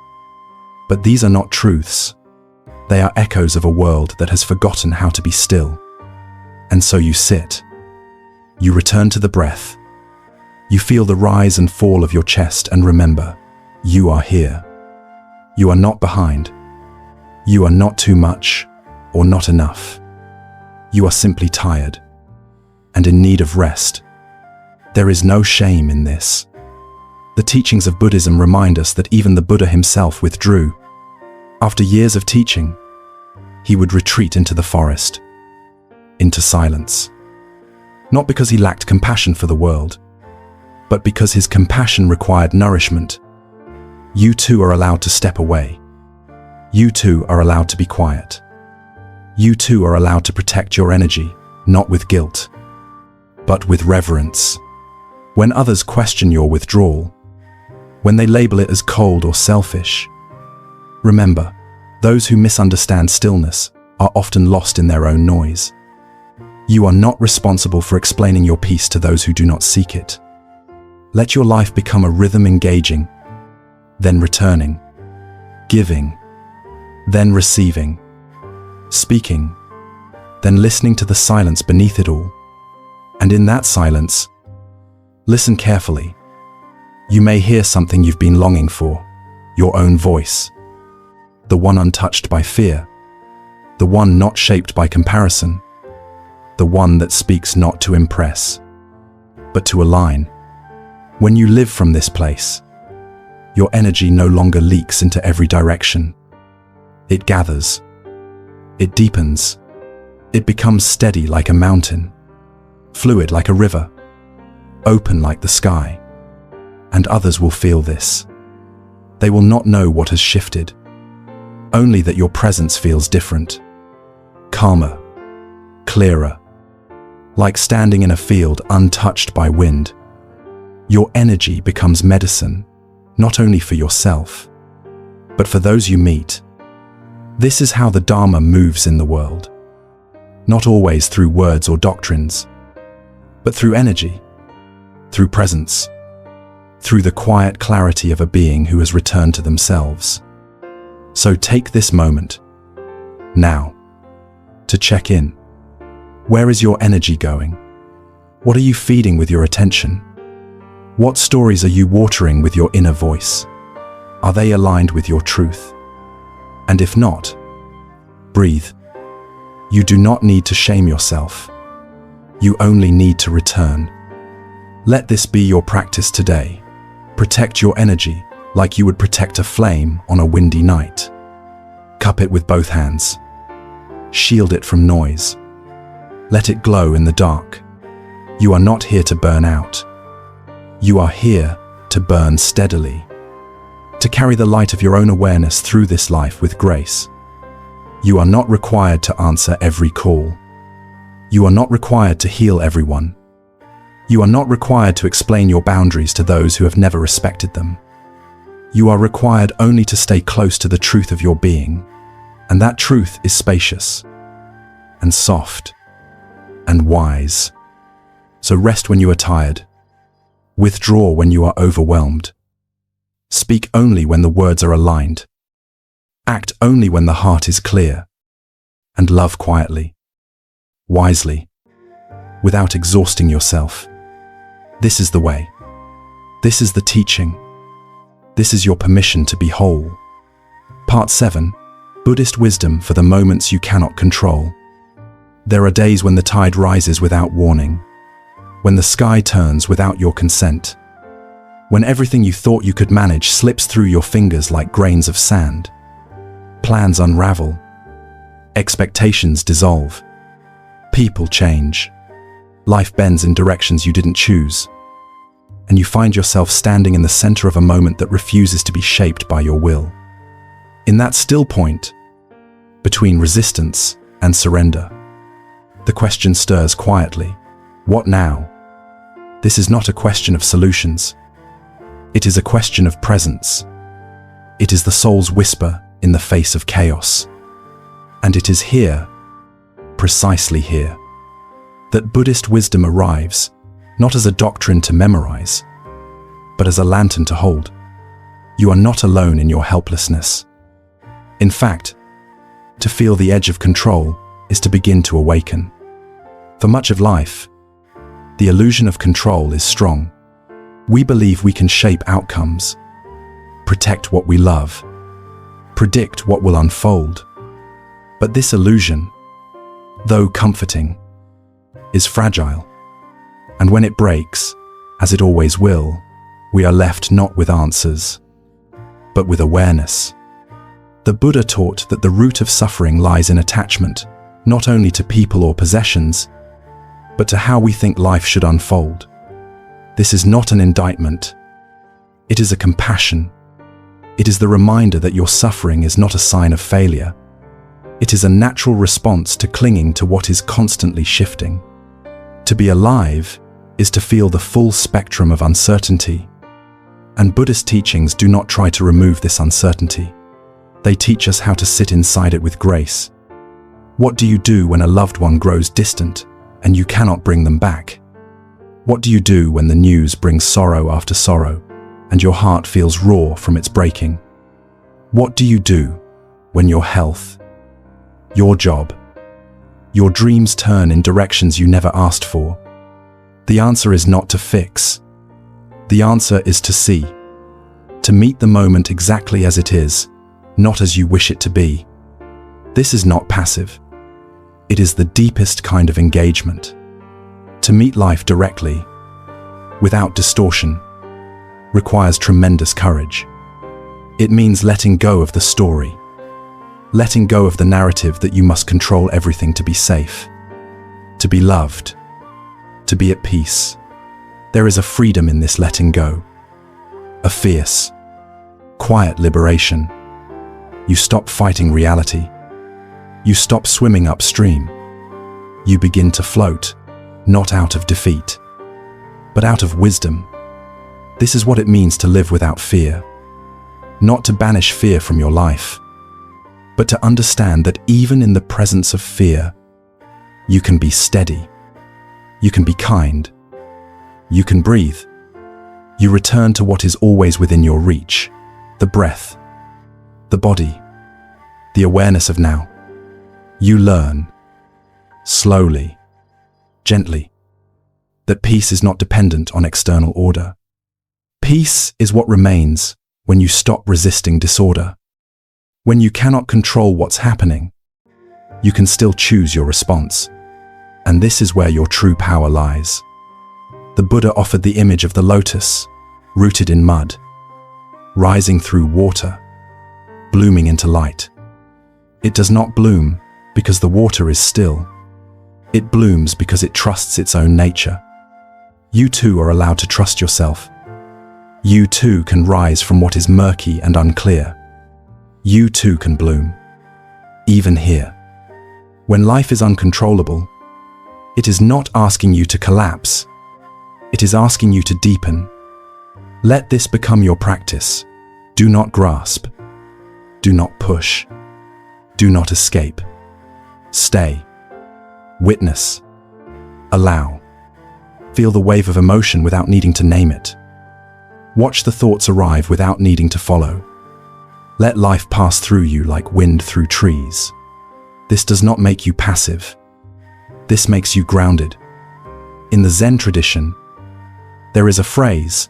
But these are not truths. They are echoes of a world that has forgotten how to be still. And so you sit. You return to the breath. You feel the rise and fall of your chest and remember, you are here. You are not behind. You are not too much or not enough. You are simply tired and in need of rest. There is no shame in this. The teachings of Buddhism remind us that even the Buddha himself withdrew. After years of teaching, he would retreat into the forest, into silence. Not because he lacked compassion for the world, but because his compassion required nourishment. You too are allowed to step away. You too are allowed to be quiet. You too are allowed to protect your energy, not with guilt, but with reverence. When others question your withdrawal, when they label it as cold or selfish, remember, those who misunderstand stillness are often lost in their own noise. You are not responsible for explaining your peace to those who do not seek it. Let your life become a rhythm engaging, then returning, giving, then receiving, speaking, then listening to the silence beneath it all. And in that silence, listen carefully. You may hear something you've been longing for, your own voice, the one untouched by fear, the one not shaped by comparison, the one that speaks not to impress, but to align. When you live from this place, your energy no longer leaks into every direction. It gathers. It deepens. It becomes steady like a mountain, fluid like a river, open like the sky. And others will feel this. They will not know what has shifted, only that your presence feels different, calmer, clearer, like standing in a field untouched by wind. Your energy becomes medicine, not only for yourself, but for those you meet. This is how the Dharma moves in the world. Not always through words or doctrines, but through energy, through presence, through the quiet clarity of a being who has returned to themselves. So take this moment, now, to check in. Where is your energy going? What are you feeding with your attention? What stories are you watering with your inner voice? Are they aligned with your truth? And if not, breathe. You do not need to shame yourself. You only need to return. Let this be your practice today. Protect your energy like you would protect a flame on a windy night. Cup it with both hands. Shield it from noise. Let it glow in the dark. You are not here to burn out. You are here to burn steadily, to carry the light of your own awareness through this life with grace. You are not required to answer every call. You are not required to heal everyone. You are not required to explain your boundaries to those who have never respected them. You are required only to stay close to the truth of your being, and that truth is spacious, and soft, and wise. So rest when you are tired. Withdraw when you are overwhelmed. Speak only when the words are aligned. Act only when the heart is clear. And love quietly, wisely, without exhausting yourself. This is the way. This is the teaching. This is your permission to be whole. Part 7. Buddhist wisdom for the moments you cannot control. There are days when the tide rises without warning, when the sky turns without your consent, when everything you thought you could manage slips through your fingers like grains of sand. Plans unravel. Expectations dissolve. People change. Life bends in directions you didn't choose. And you find yourself standing in the center of a moment that refuses to be shaped by your will. In that still point, between resistance and surrender, the question stirs quietly. What now? This is not a question of solutions. It is a question of presence. It is the soul's whisper in the face of chaos. And it is here, precisely here, that Buddhist wisdom arrives, not as a doctrine to memorize, but as a lantern to hold. You are not alone in your helplessness. In fact, to feel the edge of control is to begin to awaken. For much of life, the illusion of control is strong. We believe we can shape outcomes, protect what we love, predict what will unfold. But this illusion, though comforting, is fragile. And when it breaks, as it always will, we are left not with answers, but with awareness. The Buddha taught that the root of suffering lies in attachment, not only to people or possessions, but to how we think life should unfold. This is not an indictment. It is a compassion. It is the reminder that your suffering is not a sign of failure. It is a natural response to clinging to what is constantly shifting. To be alive is to feel the full spectrum of uncertainty. And Buddhist teachings do not try to remove this uncertainty. They teach us how to sit inside it with grace. What do you do when a loved one grows distant and you cannot bring them back? What do you do when the news brings sorrow after sorrow and your heart feels raw from its breaking? What do you do when your health, your job, your dreams turn in directions you never asked for? The answer is not to fix. The answer is to see, to meet the moment exactly as it is, not as you wish it to be. This is not passive. It is the deepest kind of engagement. To meet life directly, without distortion, requires tremendous courage. It means letting go of the story, letting go of the narrative that you must control everything to be safe, to be loved, to be at peace. There is a freedom in this letting go, a fierce, quiet liberation. You stop fighting reality. You stop swimming upstream. You begin to float, not out of defeat, but out of wisdom. This is what it means to live without fear. Not to banish fear from your life, but to understand that even in the presence of fear, you can be steady. You can be kind. You can breathe. You return to what is always within your reach, the breath, the body, the awareness of now. You learn, slowly, gently, that peace is not dependent on external order. Peace is what remains when you stop resisting disorder. When you cannot control what's happening, you can still choose your response. And this is where your true power lies. The Buddha offered the image of the lotus, rooted in mud, rising through water, blooming into light. It does not bloom because the water is still. It blooms because it trusts its own nature. You too are allowed to trust yourself. You too can rise from what is murky and unclear. You too can bloom. Even here. When life is uncontrollable, it is not asking you to collapse. It is asking you to deepen. Let this become your practice. Do not grasp. Do not push. Do not escape. Stay. Witness. Allow. Feel the wave of emotion without needing to name it. Watch the thoughts arrive without needing to follow. Let life pass through you like wind through trees. This does not make you passive. This makes you grounded. In the Zen tradition, there is a phrase,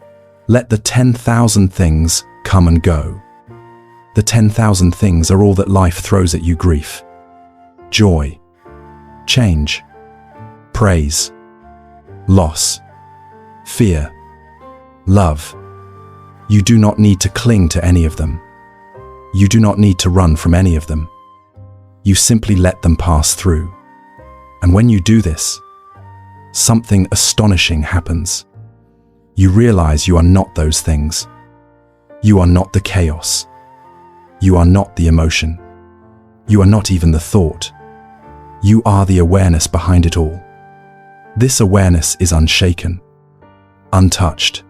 let the 10,000 things come and go. The 10,000 things are all that life throws at you: grief, joy, change, praise, loss, fear, love. You do not need to cling to any of them. You do not need to run from any of them. You simply let them pass through. And when you do this, something astonishing happens. You realize you are not those things. You are not the chaos. You are not the emotion. You are not even the thought. You are the awareness behind it all. This awareness is unshaken, untouched,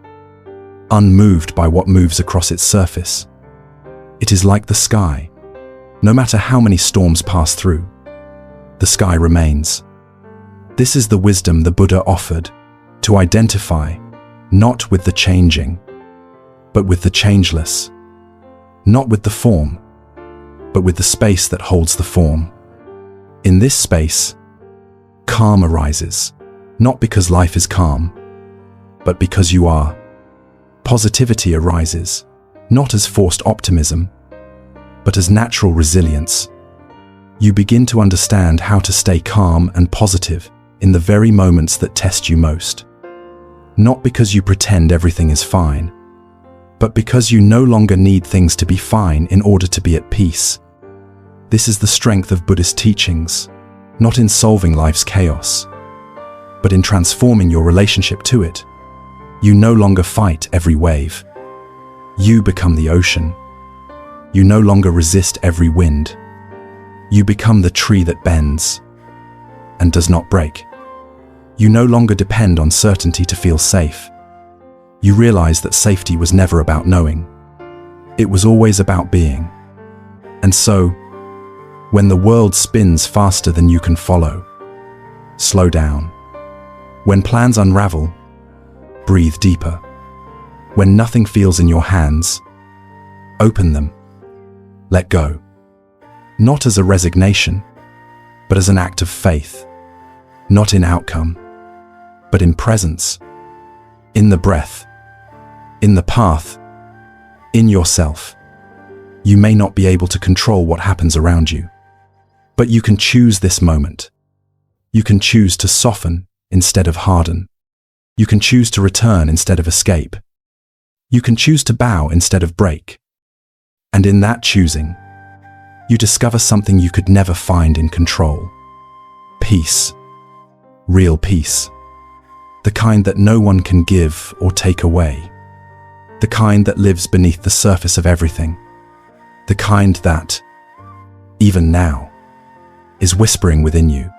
unmoved by what moves across its surface. It is like the sky. No matter how many storms pass through, the sky remains. This is the wisdom the Buddha offered, to identify not with the changing, but with the changeless. Not with the form, but with the space that holds the form. In this space, calm arises, not because life is calm, but because you are. Positivity arises, not as forced optimism, but as natural resilience. You begin to understand how to stay calm and positive in the very moments that test you most. Not because you pretend everything is fine, but because you no longer need things to be fine in order to be at peace. This is the strength of Buddhist teachings, not in solving life's chaos, but in transforming your relationship to it. You no longer fight every wave. You become the ocean. You no longer resist every wind. You become the tree that bends and does not break. You no longer depend on certainty to feel safe. You realize that safety was never about knowing. It was always about being. And so, when the world spins faster than you can follow, slow down. When plans unravel, breathe deeper. When nothing feels in your hands, open them. Let go. Not as a resignation, but as an act of faith. Not in outcome, but in presence. In the breath. In the path. In yourself. You may not be able to control what happens around you, but you can choose this moment. You can choose to soften instead of harden. You can choose to return instead of escape. You can choose to bow instead of break. And in that choosing, you discover something you could never find in control. Peace. Real peace. The kind that no one can give or take away. The kind that lives beneath the surface of everything. The kind that, even now, is whispering within you.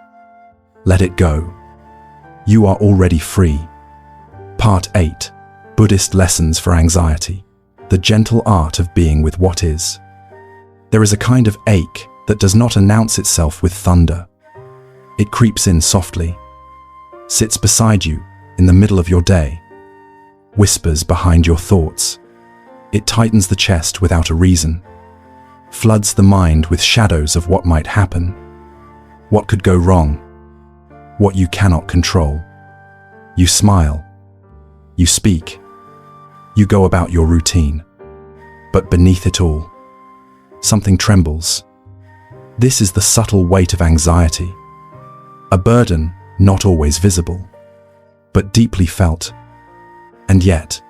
Let it go. You are already free. Part 8. Buddhist Lessons for Anxiety. The gentle art of being with what is. There is a kind of ache that does not announce itself with thunder. It creeps in softly, sits beside you in the middle of your day, whispers behind your thoughts. It tightens the chest without a reason, floods the mind with shadows of what might happen, what could go wrong, what you cannot control. You smile. You speak. You go about your routine. But beneath it all, something trembles. This is the subtle weight of anxiety. A burden not always visible, but deeply felt. And yet,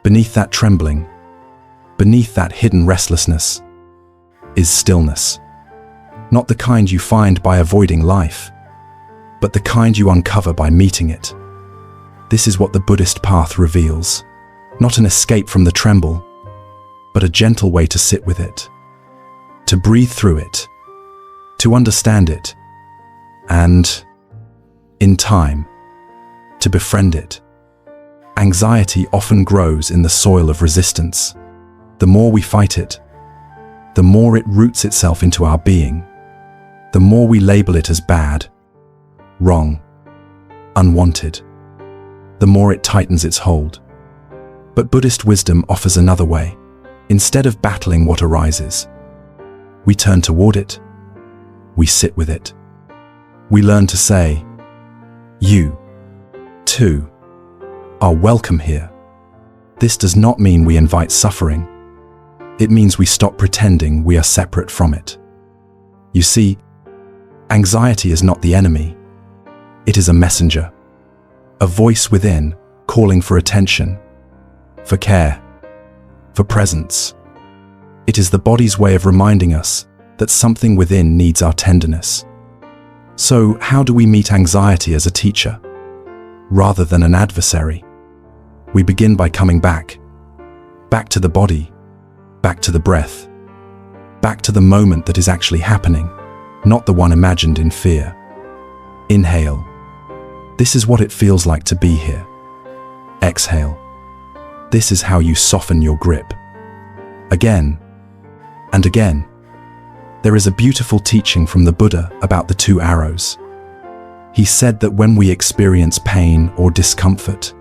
beneath that trembling, beneath that hidden restlessness, is stillness. Not the kind you find by avoiding life, but the kind you uncover by meeting it. This is what the Buddhist path reveals. Not an escape from the tremble, but a gentle way to sit with it, to breathe through it, to understand it, and, in time, to befriend it. Anxiety often grows in the soil of resistance. The more we fight it, the more it roots itself into our being. The more we label it as bad, wrong, unwanted, the more it tightens its hold. But Buddhist wisdom offers another way. Instead of battling what arises, we turn toward it. We sit with it. We learn to say, "You, too, are welcome here." This does not mean we invite suffering. It means we stop pretending we are separate from it. You see, anxiety is not the enemy. It is a messenger, a voice within calling for attention, for care, for presence. It is the body's way of reminding us that something within needs our tenderness. So, how do we meet anxiety as a teacher, rather than an adversary? We begin by coming back to the body, back to the breath, back to the moment that is actually happening, not the one imagined in fear. Inhale. This is what it feels like to be here. Exhale. This is how you soften your grip. Again and again. There is a beautiful teaching from the Buddha about the two arrows. He said that when we experience pain or discomfort,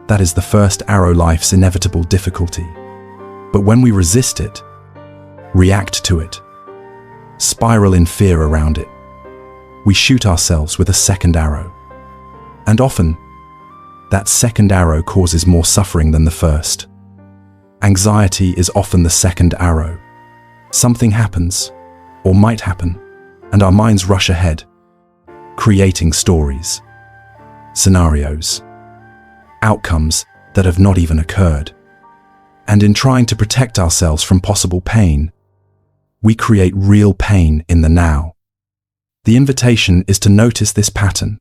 that is the first arrow, life's inevitable difficulty. But when we resist it, react to it, spiral in fear around it, we shoot ourselves with a second arrow. And often, that second arrow causes more suffering than the first. Anxiety is often the second arrow. Something happens, or might happen, and our minds rush ahead, creating stories, scenarios, outcomes that have not even occurred. And in trying to protect ourselves from possible pain, we create real pain in the now. The invitation is to notice this pattern,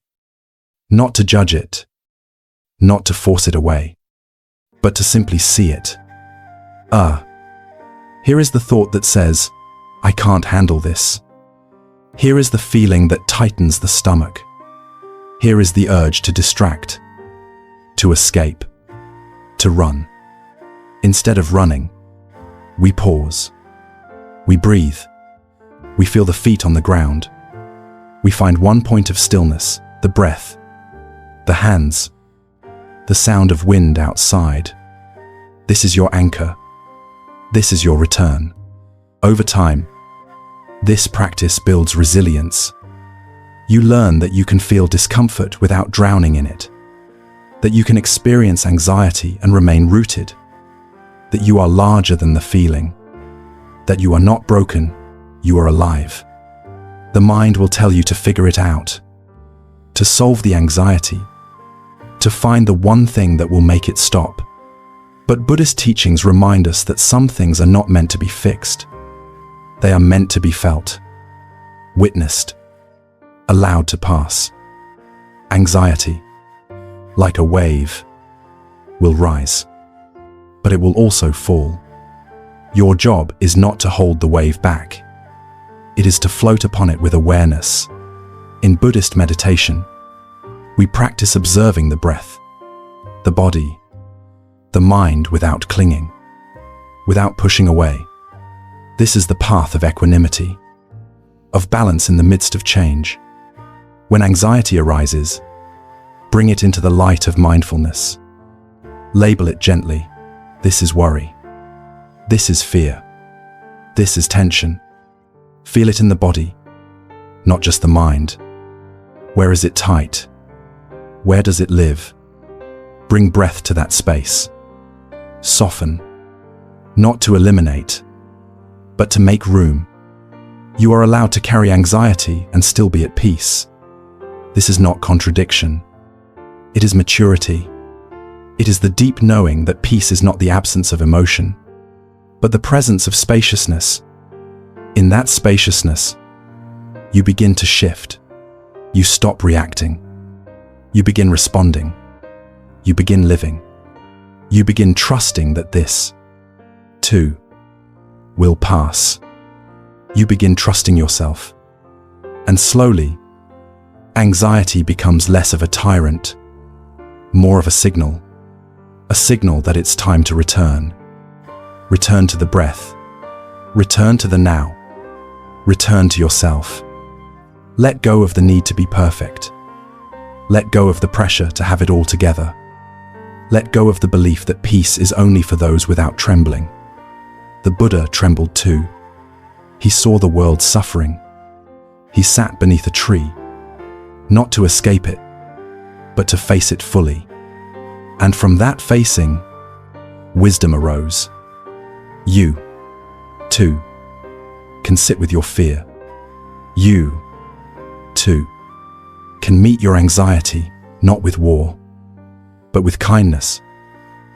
not to judge it, not to force it away, but to simply see it. Here is the thought that says, "I can't handle this." Here is the feeling that tightens the stomach. Here is the urge to distract, to escape, to run. Instead of running, we pause. We breathe. We feel the feet on the ground. We find one point of stillness, the breath, the hands, the sound of wind outside. This is your anchor. This is your return. Over time, this practice builds resilience. You learn that you can feel discomfort without drowning in it, that you can experience anxiety and remain rooted, that you are larger than the feeling, that you are not broken, you are alive. The mind will tell you to figure it out, to solve the anxiety, to find the one thing that will make it stop. But Buddhist teachings remind us that some things are not meant to be fixed. They are meant to be felt, witnessed, allowed to pass. Anxiety, like a wave, will rise, but it will also fall. Your job is not to hold the wave back. It is to float upon it with awareness. In Buddhist meditation, we practice observing the breath, the body, the mind without clinging, without pushing away. This is the path of equanimity, of balance in the midst of change. When anxiety arises, bring it into the light of mindfulness. Label it gently. This is worry. This is fear. This is tension. Feel it in the body, not just the mind. Where is it tight? Where does it live? Bring breath to that space. Soften. Not to eliminate, but to make room. You are allowed to carry anxiety and still be at peace. This is not contradiction. It is maturity. It is the deep knowing that peace is not the absence of emotion, but the presence of spaciousness. In that spaciousness, you begin to shift. You stop reacting. You begin responding. You begin living. You begin trusting that this, too, will pass. You begin trusting yourself. And slowly, anxiety becomes less of a tyrant, more of a signal that it's time to return. Return to the breath. Return to the now. Return to yourself. Let go of the need to be perfect. Let go of the pressure to have it all together. Let go of the belief that peace is only for those without trembling. The Buddha trembled too. He saw the world suffering. He sat beneath a tree, not to escape it, but to face it fully. And from that facing, wisdom arose. You, too, can sit with your fear. You, too, can meet your anxiety, not with war, but with kindness.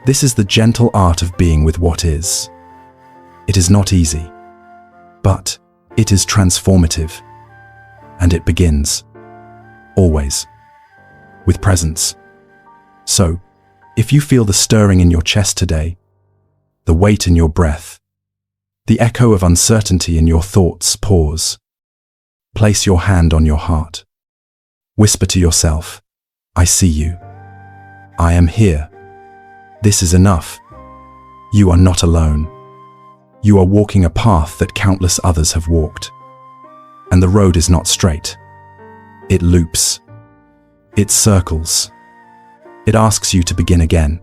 This is the gentle art of being with what is. It is not easy, but it is transformative, and it begins, always, with presence. So, if you feel the stirring in your chest today, the weight in your breath, the echo of uncertainty in your thoughts, pause. Place your hand on your heart. Whisper to yourself, I see you. I am here. This is enough. You are not alone. You are walking a path that countless others have walked. And the road is not straight. It loops. It circles. It asks you to begin again.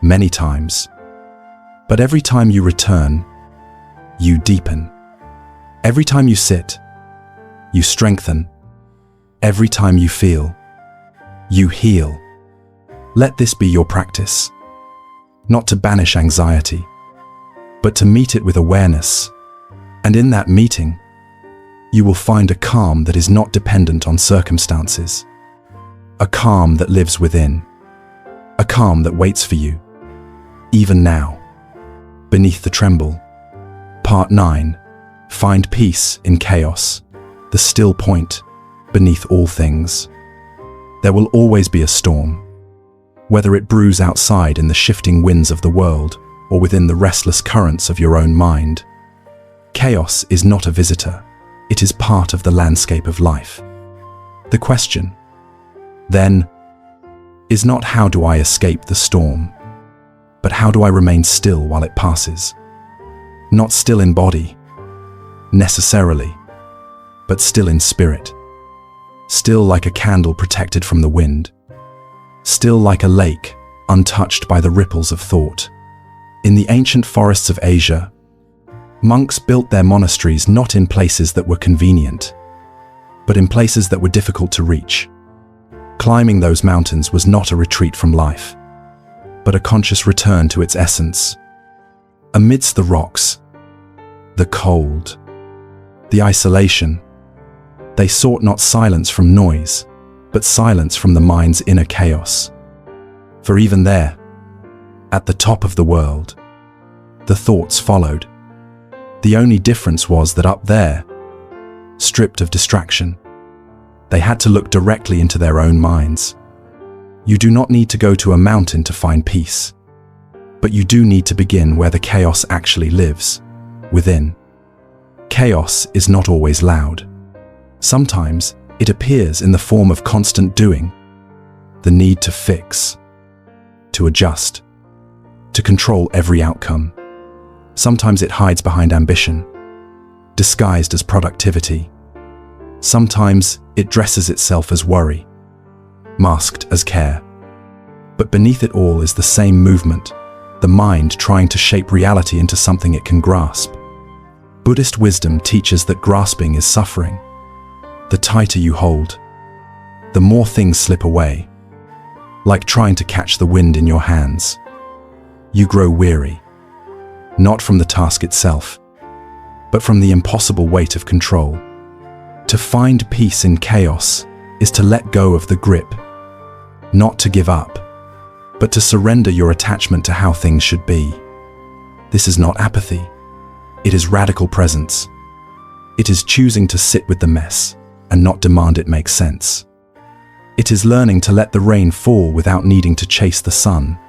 Many times. But every time you return, you deepen. Every time you sit, you strengthen. Every time you feel, you heal. Let this be your practice. Not to banish anxiety, but to meet it with awareness. And in that meeting, you will find a calm that is not dependent on circumstances. A calm that lives within. A calm that waits for you. Even now. Beneath the tremble. Part 9. Find peace in chaos. The still point beneath all things. There will always be a storm. Whether it brews outside in the shifting winds of the world or within the restless currents of your own mind. Chaos is not a visitor. It is part of the landscape of life. The question, then, is not how do I escape the storm, but how do I remain still while it passes? Not still in body, necessarily, but still in spirit. Still like a candle protected from the wind. Still like a lake, untouched by the ripples of thought. In the ancient forests of Asia, monks built their monasteries not in places that were convenient, but in places that were difficult to reach. Climbing those mountains was not a retreat from life, but a conscious return to its essence. Amidst the rocks, the cold, the isolation, they sought not silence from noise, but silence from the mind's inner chaos. For even there, at the top of the world, the thoughts followed. The only difference was that up there, stripped of distraction, they had to look directly into their own minds. You do not need to go to a mountain to find peace, but you do need to begin where the chaos actually lives, within. Chaos is not always loud. Sometimes it appears in the form of constant doing, the need to fix, to adjust, to control every outcome. Sometimes it hides behind ambition, disguised as productivity. Sometimes it dresses itself as worry, masked as care. But beneath it all is the same movement, the mind trying to shape reality into something it can grasp. Buddhist wisdom teaches that grasping is suffering. The tighter you hold, the more things slip away. like trying to catch the wind in your hands. You grow weary, not from the task itself, but from the impossible weight of control. To find peace in chaos is to let go of the grip, not to give up, but to surrender your attachment to how things should be. This is not apathy. It is radical presence. It is choosing to sit with the mess and not demand it make sense. It is learning to let the rain fall without needing to chase the sun.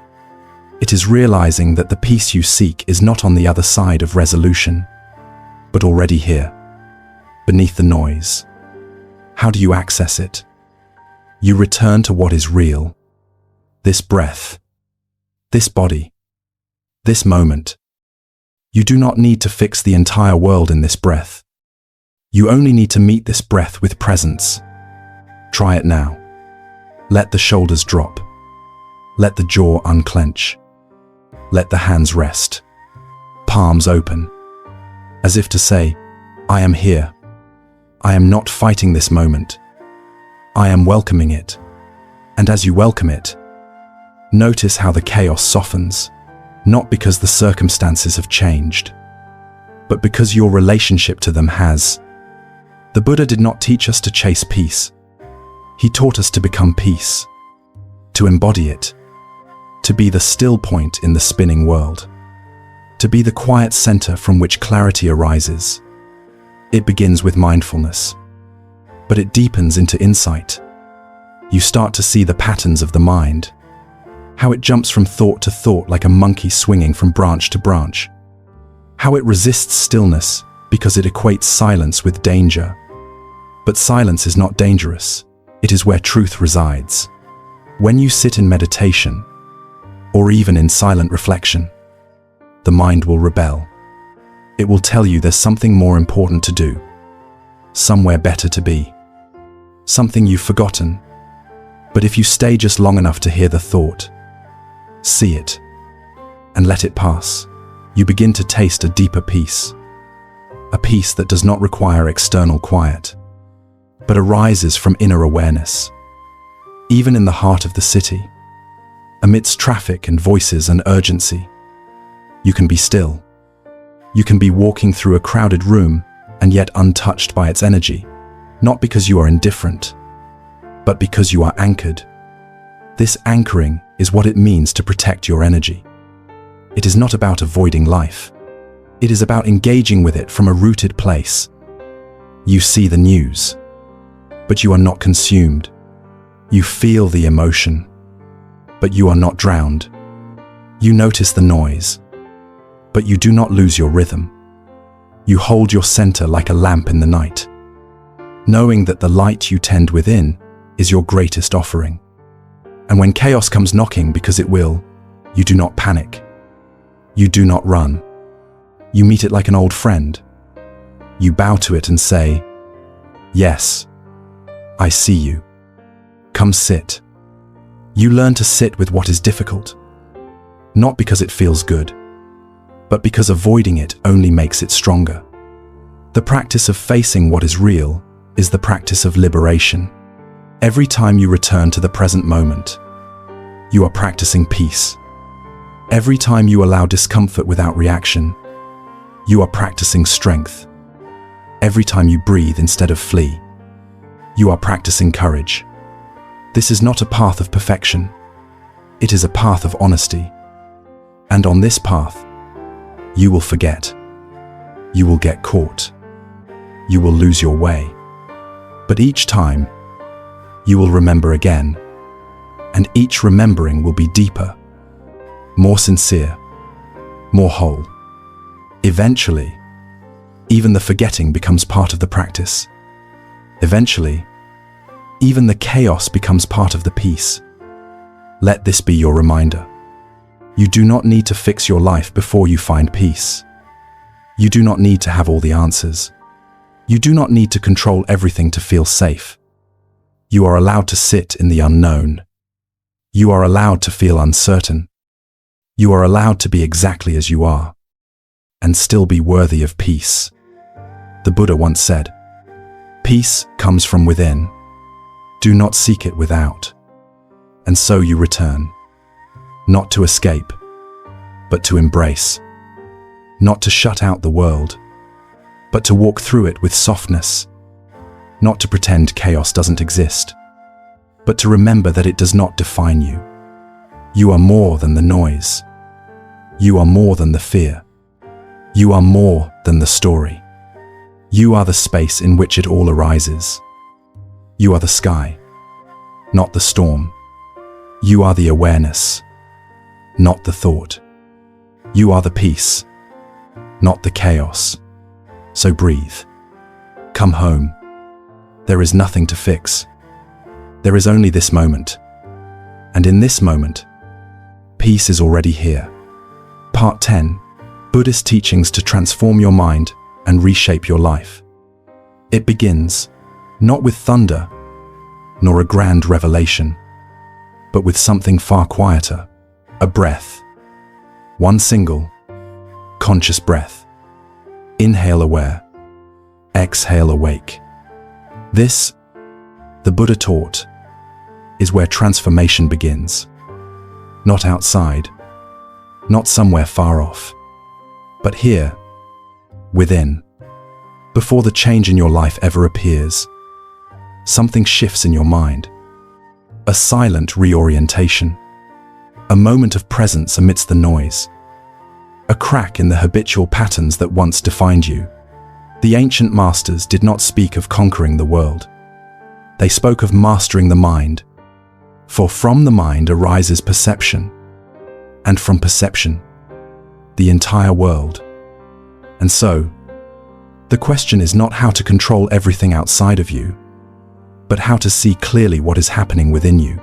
It is realizing that the peace you seek is not on the other side of resolution, but already here, beneath the noise. How do you access it? You return to what is real. This breath, this body, this moment. You do not need to fix the entire world in this breath. You only need to meet this breath with presence. Try it now. Let the shoulders drop. Let the jaw unclench. Let the hands rest. Palms open. As if to say, I am here. I am not fighting this moment. I am welcoming it. And as you welcome it, notice how the chaos softens, not because the circumstances have changed, but because your relationship to them has. The Buddha did not teach us to chase peace. He taught us to become peace, to embody it, to be the still point in the spinning world, to be the quiet center from which clarity arises. It begins with mindfulness, but it deepens into insight. You start to see the patterns of the mind, how it jumps from thought to thought like a monkey swinging from branch to branch, how it resists stillness because it equates silence with danger. But silence is not dangerous. It is where truth resides. When you sit in meditation, or even in silent reflection, the mind will rebel. It will tell you there's something more important to do, somewhere better to be, something you've forgotten. But if you stay just long enough to hear the thought, see it, and let it pass, you begin to taste a deeper peace, a peace that does not require external quiet, but arises from inner awareness. Even in the heart of the city, amidst traffic and voices and urgency, you can be still. You can be walking through a crowded room and yet untouched by its energy, not because you are indifferent, but because you are anchored. This anchoring is what it means to protect your energy. It is not about avoiding life. It is about engaging with it from a rooted place. You see the news, but you are not consumed. You feel the emotion, but you are not drowned. You notice the noise, but you do not lose your rhythm. You hold your center like a lamp in the night, knowing that the light you tend within is your greatest offering. And when chaos comes knocking, because it will, you do not panic. You do not run. You meet it like an old friend. You bow to it and say, "Yes, I see you. Come sit." You learn to sit with what is difficult, not because it feels good, but because avoiding it only makes it stronger. The practice of facing what is real is the practice of liberation. Every time you return to the present moment, you are practicing peace. Every time you allow discomfort without reaction, you are practicing strength. Every time you breathe instead of flee, you are practicing courage. This is not a path of perfection. It is a path of honesty. And on this path, you will forget. You will get caught. You will lose your way. But each time, you will remember again. And each remembering will be deeper, more sincere, more whole. Eventually, even the forgetting becomes part of the practice. Eventually, even the chaos becomes part of the peace. Let this be your reminder. You do not need to fix your life before you find peace. You do not need to have all the answers. You do not need to control everything to feel safe. You are allowed to sit in the unknown. You are allowed to feel uncertain. You are allowed to be exactly as you are, and still be worthy of peace. The Buddha once said, "Peace comes from within. Do not seek it without." And so you return, not to escape, but to embrace, not to shut out the world, but to walk through it with softness, not to pretend chaos doesn't exist, but to remember that it does not define you. You are more than the noise. You are more than the fear. You are more than the story. You are the space in which it all arises. You are the sky, not the storm. You are the awareness, not the thought. You are the peace, not the chaos. So breathe. Come home. There is nothing to fix. There is only this moment. And in this moment, peace is already here. Part 10. Buddhist teachings to transform your mind and reshape your life. It begins, not with thunder, nor a grand revelation, but with something far quieter, a breath. One single, conscious breath. Inhale aware, exhale awake. This, the Buddha taught, is where transformation begins. Not outside, not somewhere far off, but here, within. Before the change in your life ever appears, something shifts in your mind. A silent reorientation. A moment of presence amidst the noise. A crack in the habitual patterns that once defined you. The ancient masters did not speak of conquering the world. They spoke of mastering the mind. For from the mind arises perception, and from perception, the entire world. And so, the question is not how to control everything outside of you, but how to see clearly what is happening within you.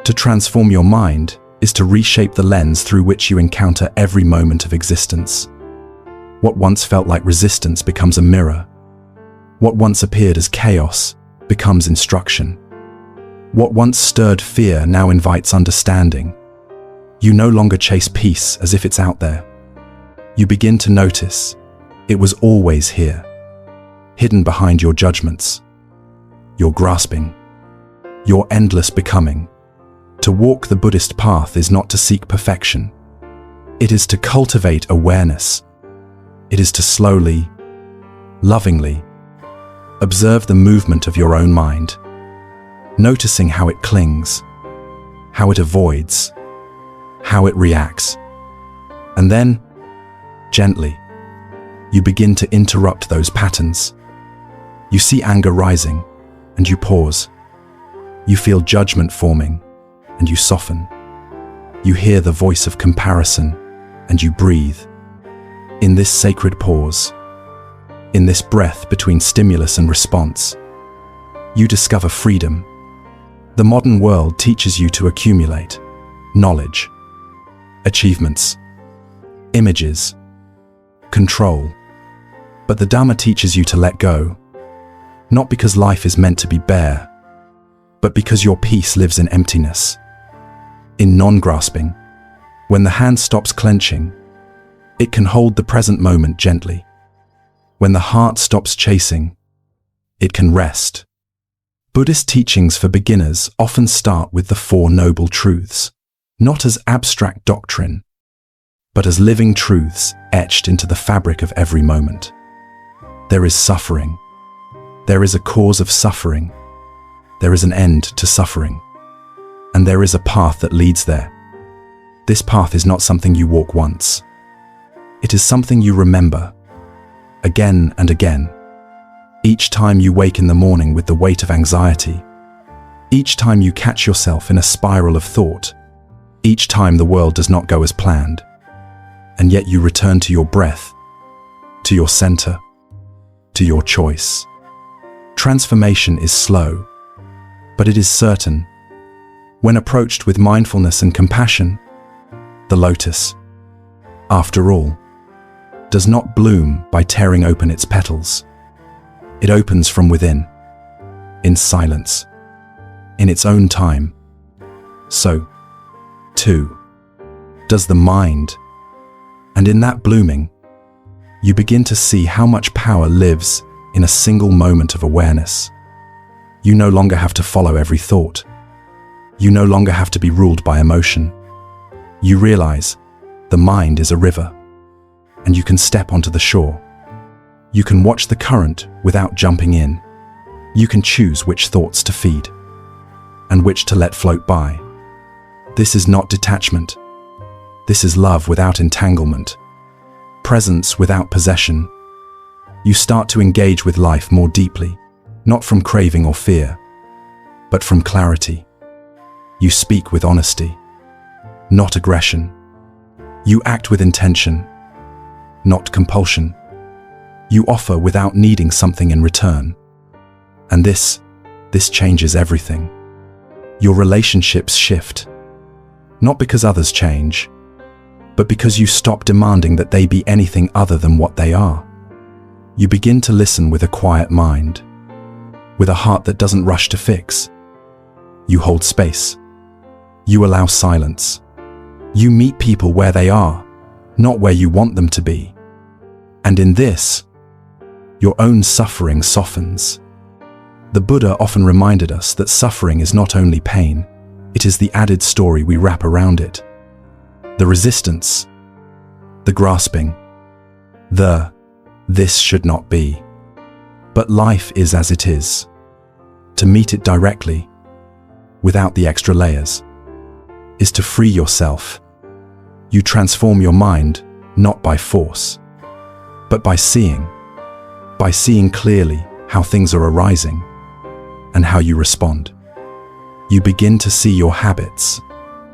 To transform your mind is to reshape the lens through which you encounter every moment of existence. What once felt like resistance becomes a mirror. What once appeared as chaos becomes instruction. What once stirred fear now invites understanding. You no longer chase peace as if it's out there. You begin to notice it was always here, hidden behind your judgments, your grasping, your endless becoming. To walk the Buddhist path is not to seek perfection. It is to cultivate awareness. It is to slowly, lovingly, observe the movement of your own mind, noticing how it clings, how it avoids, how it reacts. And then, gently, you begin to interrupt those patterns. You see anger rising, and you pause. You feel judgment forming, and you soften. You hear the voice of comparison, and you breathe. In this sacred pause, in this breath between stimulus and response, you discover freedom. The modern world teaches you to accumulate knowledge, achievements, images, control. But the Dharma teaches you to let go, not because life is meant to be bare, but because your peace lives in emptiness, in non-grasping. When the hand stops clenching, it can hold the present moment gently. When the heart stops chasing, it can rest. Buddhist teachings for beginners often start with the Four Noble Truths, not as abstract doctrine, but as living truths etched into the fabric of every moment. There is suffering. There is a cause of suffering. There is an end to suffering. And there is a path that leads there. This path is not something you walk once. It is something you remember, again and again. Each time you wake in the morning with the weight of anxiety, each time you catch yourself in a spiral of thought, each time the world does not go as planned, and yet you return to your breath, to your center, to your choice. Transformation is slow, but it is certain. When approached with mindfulness and compassion, the lotus, after all, does not bloom by tearing open its petals. It opens from within, in silence, in its own time. So, too, does the mind. And in that blooming, you begin to see how much power lives in a single moment of awareness. You no longer have to follow every thought. You no longer have to be ruled by emotion. You realize the mind is a river, and you can step onto the shore. You can watch the current without jumping in. You can choose which thoughts to feed and which to let float by. This is not detachment. This is love without entanglement, presence without possession. You start to engage with life more deeply, not from craving or fear, but from clarity. You speak with honesty, not aggression. You act with intention, not compulsion. You offer without needing something in return. And this changes everything. Your relationships shift, not because others change, but because you stop demanding that they be anything other than what they are. You begin to listen with a quiet mind, with a heart that doesn't rush to fix. You hold space. You allow silence. You meet people where they are, not where you want them to be. And in this, your own suffering softens. The Buddha often reminded us that suffering is not only pain, it is the added story we wrap around it. The resistance, the grasping, this should not be. But life is as it is. To meet it directly, without the extra layers, is to free yourself. You transform your mind, not by force, but by seeing clearly how things are arising and how you respond. You begin to see your habits,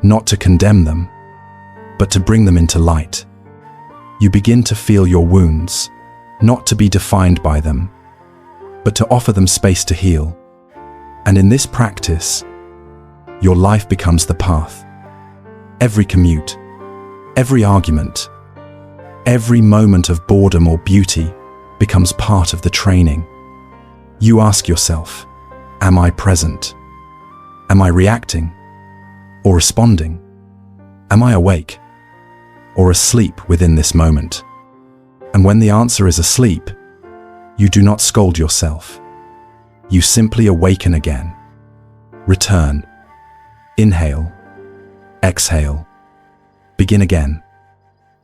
not to condemn them, but to bring them into light. You begin to feel your wounds, not to be defined by them, but to offer them space to heal. And in this practice, your life becomes the path. Every commute, every argument, every moment of boredom or beauty becomes part of the training. You ask yourself, am I present? Am I reacting or responding? Am I awake or asleep within this moment? And when the answer is asleep, you do not scold yourself. You simply awaken again. Return. Inhale. Exhale. Begin again.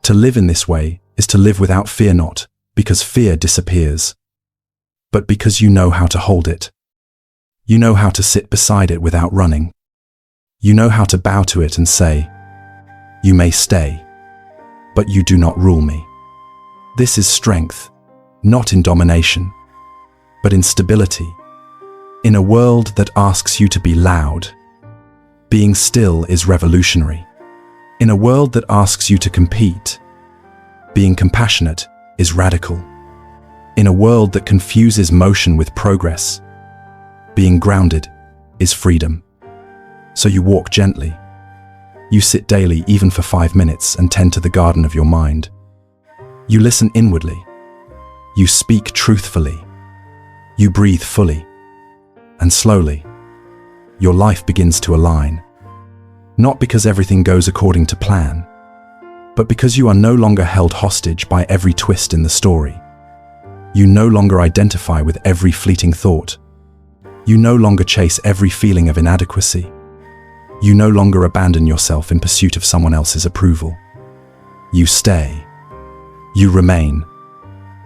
To live in this way is to live without fear, not because fear disappears, but because you know how to hold it. You know how to sit beside it without running. You know how to bow to it and say, you may stay, but you do not rule me. This is strength, not in domination, but in stability. In a world that asks you to be loud, being still is revolutionary. In a world that asks you to compete, being compassionate is radical. In a world that confuses motion with progress, being grounded is freedom. So you walk gently. You sit daily, even for 5 minutes, and tend to the garden of your mind. You listen inwardly. You speak truthfully. You breathe fully. And slowly, your life begins to align. Not because everything goes according to plan, but because you are no longer held hostage by every twist in the story. You no longer identify with every fleeting thought. You no longer chase every feeling of inadequacy. You no longer abandon yourself in pursuit of someone else's approval. You stay. You remain.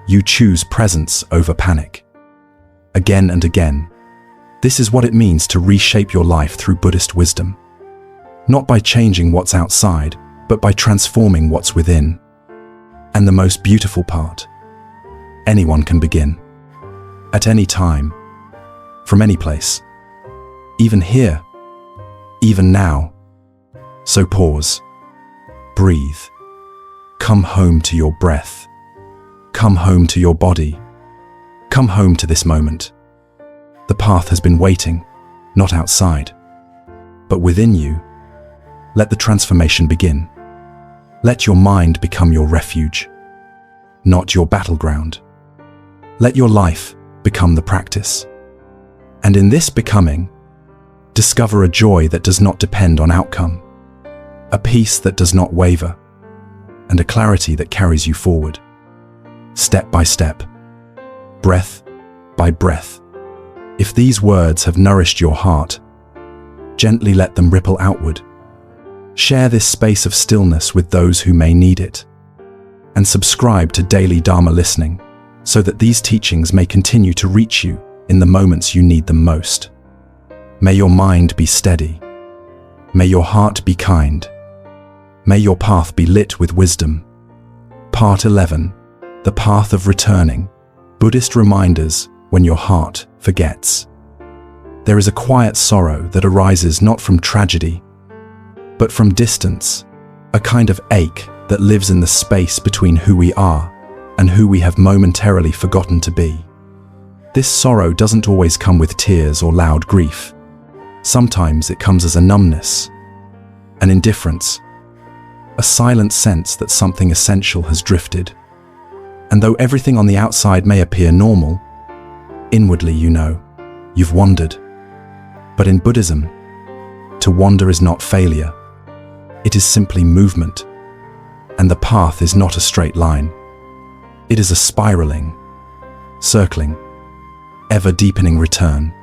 You choose presence over panic. Again and again. This is what it means to reshape your life through Buddhist wisdom. Not by changing what's outside, but by transforming what's within. And the most beautiful part, anyone can begin. At any time, from any place. Even here, even now. So pause, breathe, come home to your breath, come home to your body, come home to this moment. The path has been waiting, not outside, but within you. Let the transformation begin. Let your mind become your refuge, not your battleground. Let your life become the practice. And in this becoming, discover a joy that does not depend on outcome, a peace that does not waver, and a clarity that carries you forward, step by step, breath by breath. If these words have nourished your heart, Gently let them ripple outward. Share this space of stillness with those who may need it. And subscribe to Daily Dharma Listening so that these teachings may continue to reach you in the moments you need them most. May your mind be steady. May your heart be kind. May your path be lit with wisdom. Part 11. The Path of Returning. Buddhist reminders when your heart forgets. There is a quiet sorrow that arises not from tragedy, but from distance, a kind of ache that lives in the space between who we are and who we have momentarily forgotten to be. This sorrow doesn't always come with tears or loud grief. Sometimes it comes as a numbness, an indifference, a silent sense that something essential has drifted. And though everything on the outside may appear normal, inwardly you know, you've wandered. But in Buddhism, to wander is not failure. It is simply movement. And the path is not a straight line. It is a spiraling, circling, ever-deepening return.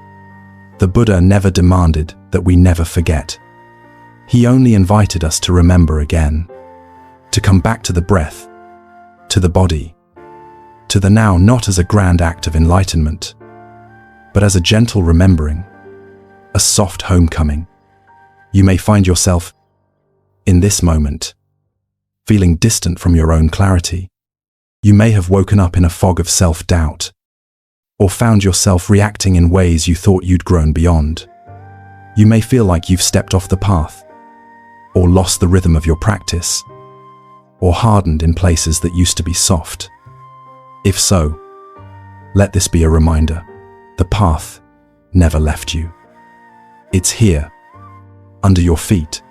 The Buddha never demanded that we never forget. He only invited us to remember again, to come back to the breath, to the body, to the now, not as a grand act of enlightenment, but as a gentle remembering, a soft homecoming. You may find yourself, in this moment, feeling distant from your own clarity. You may have woken up in a fog of self-doubt, or found yourself reacting in ways you thought you'd grown beyond. You may feel like you've stepped off the path, or lost the rhythm of your practice, or hardened in places that used to be soft. If so, let this be a reminder. The path never left you. It's here, under your feet,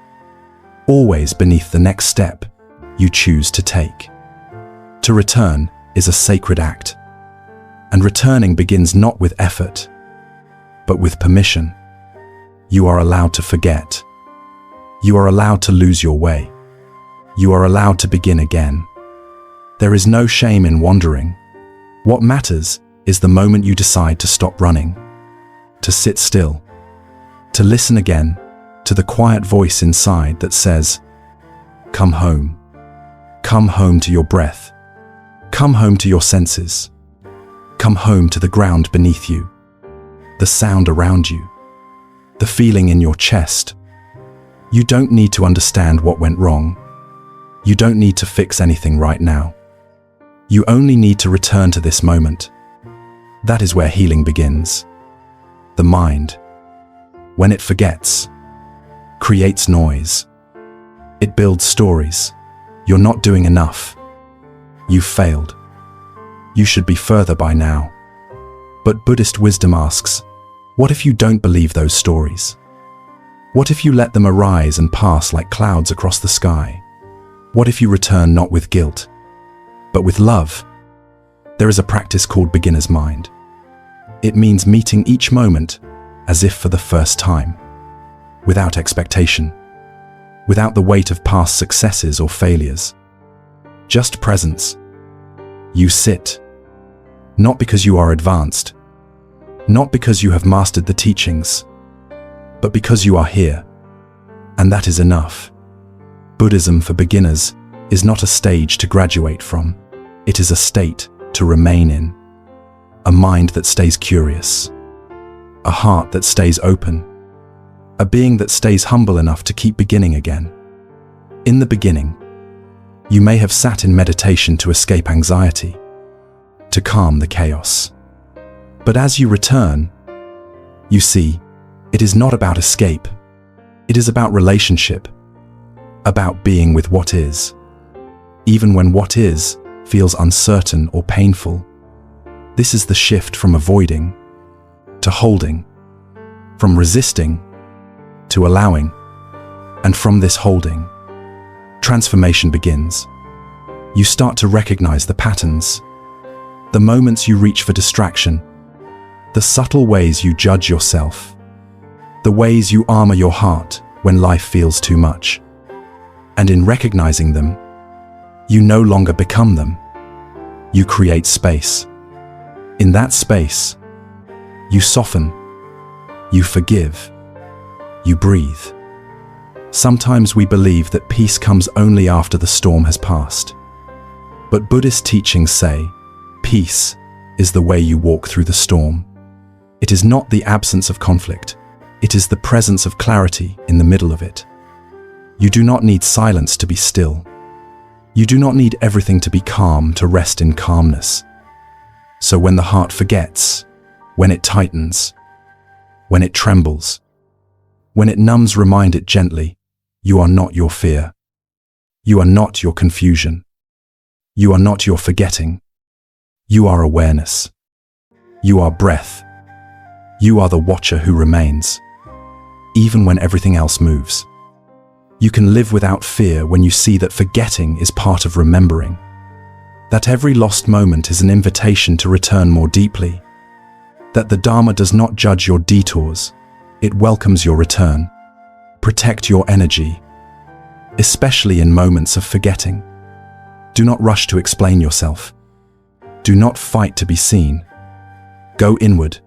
always beneath the next step you choose to take. To return is a sacred act, and returning begins not with effort, but with permission. You are allowed to forget. You are allowed to lose your way. You are allowed to begin again. There is no shame in wandering. What matters is the moment you decide to stop running, to sit still, to listen again to the quiet voice inside that says, "Come home. Come home to your breath. Come home to your senses. Come home to the ground beneath you, the sound around you, the feeling in your chest." You don't need to understand what went wrong. You don't need to fix anything right now. You only need to return to this moment. That is where healing begins. The mind, when it forgets, creates noise. It builds stories. You're not doing enough. You've failed. You should be further by now. But Buddhist wisdom asks, what if you don't believe those stories? What if you let them arise and pass like clouds across the sky? What if you return not with guilt, but with love? There is a practice called beginner's mind. It means meeting each moment as if for the first time, without expectation, without the weight of past successes or failures. Just presence. You sit, not because you are advanced, not because you have mastered the teachings, but because you are here, and that is enough. Buddhism for beginners is not a stage to graduate from. It is a state to remain in. A mind that stays curious. A heart that stays open. A being that stays humble enough to keep beginning again. In the beginning, you may have sat in meditation to escape anxiety, to calm the chaos. But as you return, you see, it is not about escape. It is about relationship, about being with what is, even when what is feels uncertain or painful. This is the shift from avoiding to holding, from resisting to allowing, and from this holding, transformation begins. You start to recognize the patterns, the moments you reach for distraction, the subtle ways you judge yourself, the ways you armor your heart when life feels too much. And in recognizing them, you no longer become them. You create space. In that space, you soften, you forgive, You breathe. Sometimes we believe that peace comes only after the storm has passed. But Buddhist teachings say, peace is the way you walk through the storm. It is not the absence of conflict. It is the presence of clarity in the middle of it. You do not need silence to be still. You do not need everything to be calm to rest in calmness. So when the heart forgets, when it tightens, when it trembles, when it numbs, remind it gently, you are not your fear. You are not your confusion. You are not your forgetting. You are awareness. You are breath. You are the watcher who remains, even when everything else moves. You can live without fear when you see that forgetting is part of remembering, that every lost moment is an invitation to return more deeply, that the Dharma does not judge your detours, it welcomes your return. Protect your energy, especially in moments of forgetting. Do not rush to explain yourself. Do not fight to be seen. Go inward.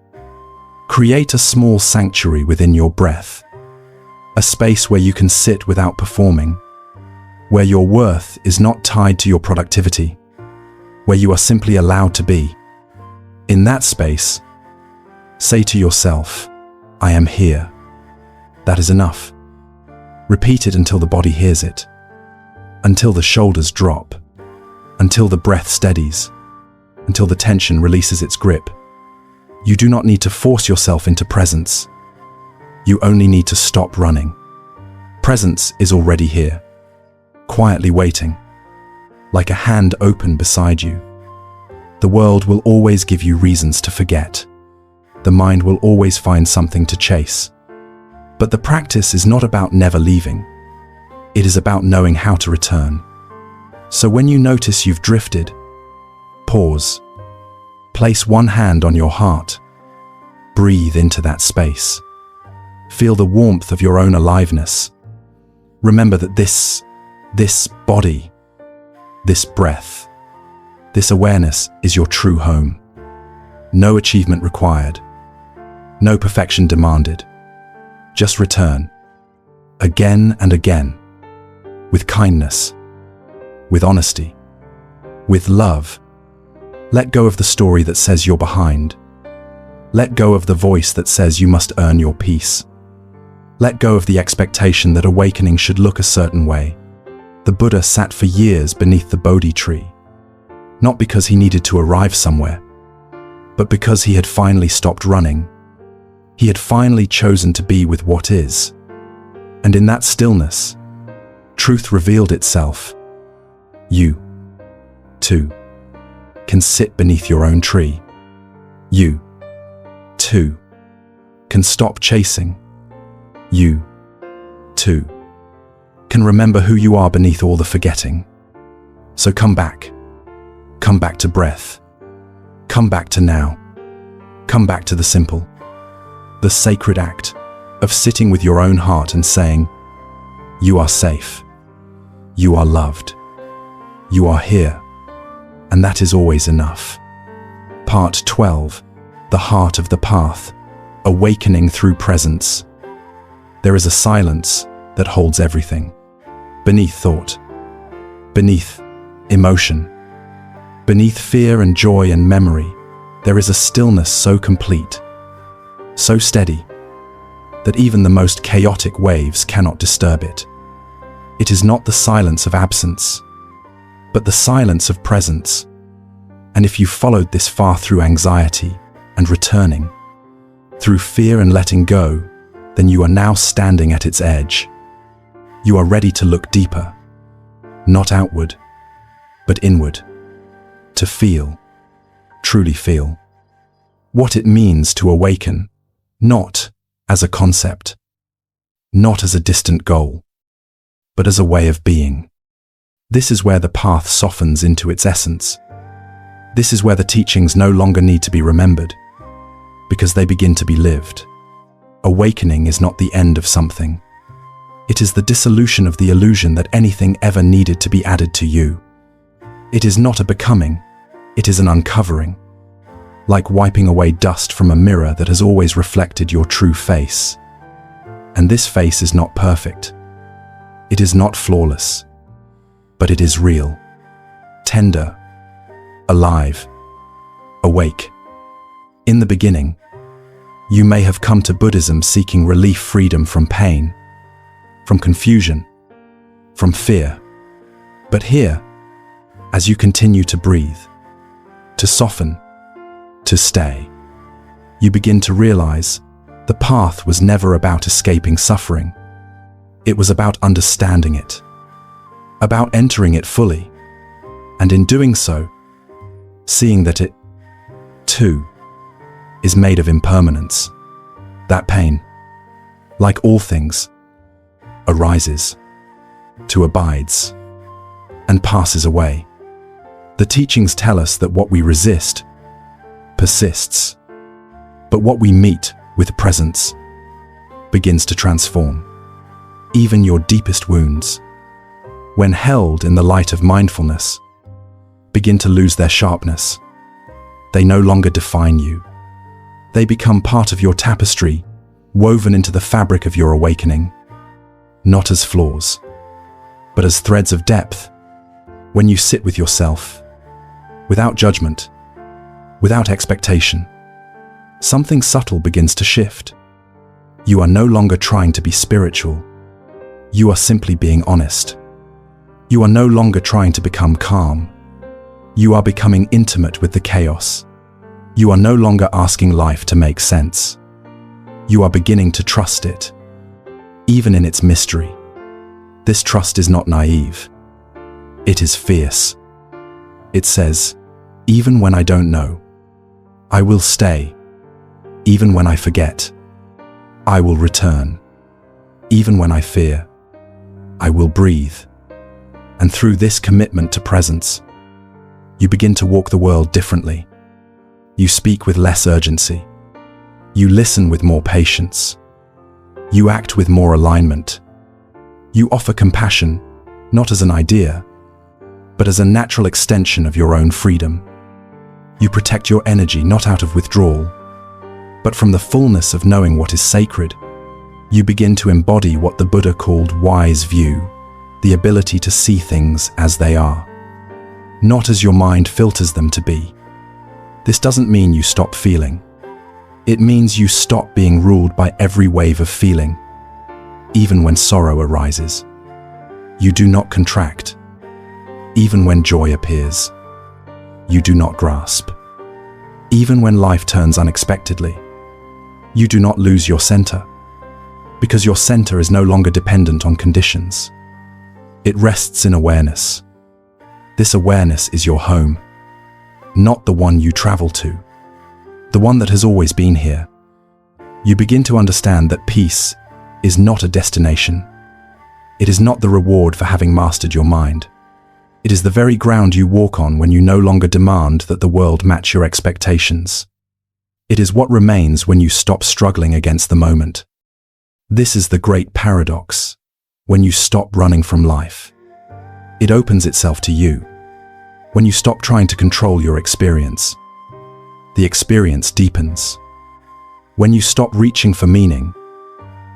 Create a small sanctuary within your breath, a space where you can sit without performing, where your worth is not tied to your productivity, where you are simply allowed to be. In that space, say to yourself, I am here. That is enough. Repeat it until the body hears it, until the shoulders drop, until the breath steadies, until the tension releases its grip. You do not need to force yourself into presence. You only need to stop running. Presence is already here, quietly waiting, like a hand open beside you. The world will always give you reasons to forget. The mind will always find something to chase. But the practice is not about never leaving. It is about knowing how to return. So when you notice you've drifted, pause. Place one hand on your heart. Breathe into that space. Feel the warmth of your own aliveness. Remember that this body, this breath, this awareness is your true home. No achievement required. No perfection demanded. Just return. Again and again. With kindness. With honesty. With love. Let go of the story that says you're behind. Let go of the voice that says you must earn your peace. Let go of the expectation that awakening should look a certain way. The Buddha sat for years beneath the Bodhi tree, not because he needed to arrive somewhere, but because he had finally stopped running. He had finally chosen to be with what is. And in that stillness, truth revealed itself. You, too, can sit beneath your own tree. You, too, can stop chasing. You, too, can remember who you are beneath all the forgetting. So come back. Come back to breath. Come back to now. Come back to the simple, the sacred act of sitting with your own heart and saying, you are safe. You are loved. You are here. And that is always enough. Part 12. The Heart of the Path. Awakening through presence. There is a silence that holds everything. Beneath thought. Beneath emotion. Beneath fear and joy and memory, there is a stillness so complete, so steady, that even the most chaotic waves cannot disturb it. It is not the silence of absence, but the silence of presence. And if you followed this far through anxiety and returning, through fear and letting go, then you are now standing at its edge. You are ready to look deeper, not outward, but inward, to feel, truly feel, what it means to awaken, not as a concept, not as a distant goal, but as a way of being. This is where the path softens into its essence. This is where the teachings no longer need to be remembered, because they begin to be lived. Awakening is not the end of something. It is the dissolution of the illusion that anything ever needed to be added to you. It is not a becoming, it is an uncovering, like wiping away dust from a mirror that has always reflected your true face. And this face is not perfect. It is not flawless, but it is real, tender, alive, awake. In the beginning, you may have come to Buddhism seeking relief, freedom from pain, from confusion, from fear. But here, as you continue to breathe, to soften, to stay, you begin to realize the path was never about escaping suffering. It was about understanding it, about entering it fully, and in doing so, seeing that it, too, is made of impermanence. That pain, like all things, arises, to abides, and passes away. The teachings tell us that what we resist persists, but what we meet with presence begins to transform. Even your deepest wounds, when held in the light of mindfulness, begin to lose their sharpness. They no longer define you. They become part of your tapestry, woven into the fabric of your awakening, not as flaws, but as threads of depth. When you sit with yourself, without judgment, without expectation, something subtle begins to shift. You are no longer trying to be spiritual. You are simply being honest. You are no longer trying to become calm. You are becoming intimate with the chaos. You are no longer asking life to make sense. You are beginning to trust it, even in its mystery. This trust is not naive. It is fierce. It says, even when I don't know, I will stay. Even when I forget, I will return. Even when I fear, I will breathe. And through this commitment to presence, you begin to walk the world differently. You speak with less urgency. You listen with more patience. You act with more alignment. You offer compassion, not as an idea, but as a natural extension of your own freedom. You protect your energy not out of withdrawal, but from the fullness of knowing what is sacred. You begin to embody what the Buddha called wise view, the ability to see things as they are, not as your mind filters them to be. This doesn't mean you stop feeling. It means you stop being ruled by every wave of feeling. Even when sorrow arises, you do not contract. Even when joy appears, you do not grasp. Even when life turns unexpectedly, you do not lose your center, because your center is no longer dependent on conditions. It rests in awareness. This awareness is your home, not the one you travel to, the one that has always been here. You begin to understand that peace is not a destination. It is not the reward for having mastered your mind. It is the very ground you walk on when you no longer demand that the world match your expectations. It is what remains when you stop struggling against the moment. This is the great paradox. When you stop running from life, it opens itself to you. When you stop trying to control your experience, the experience deepens. When you stop reaching for meaning,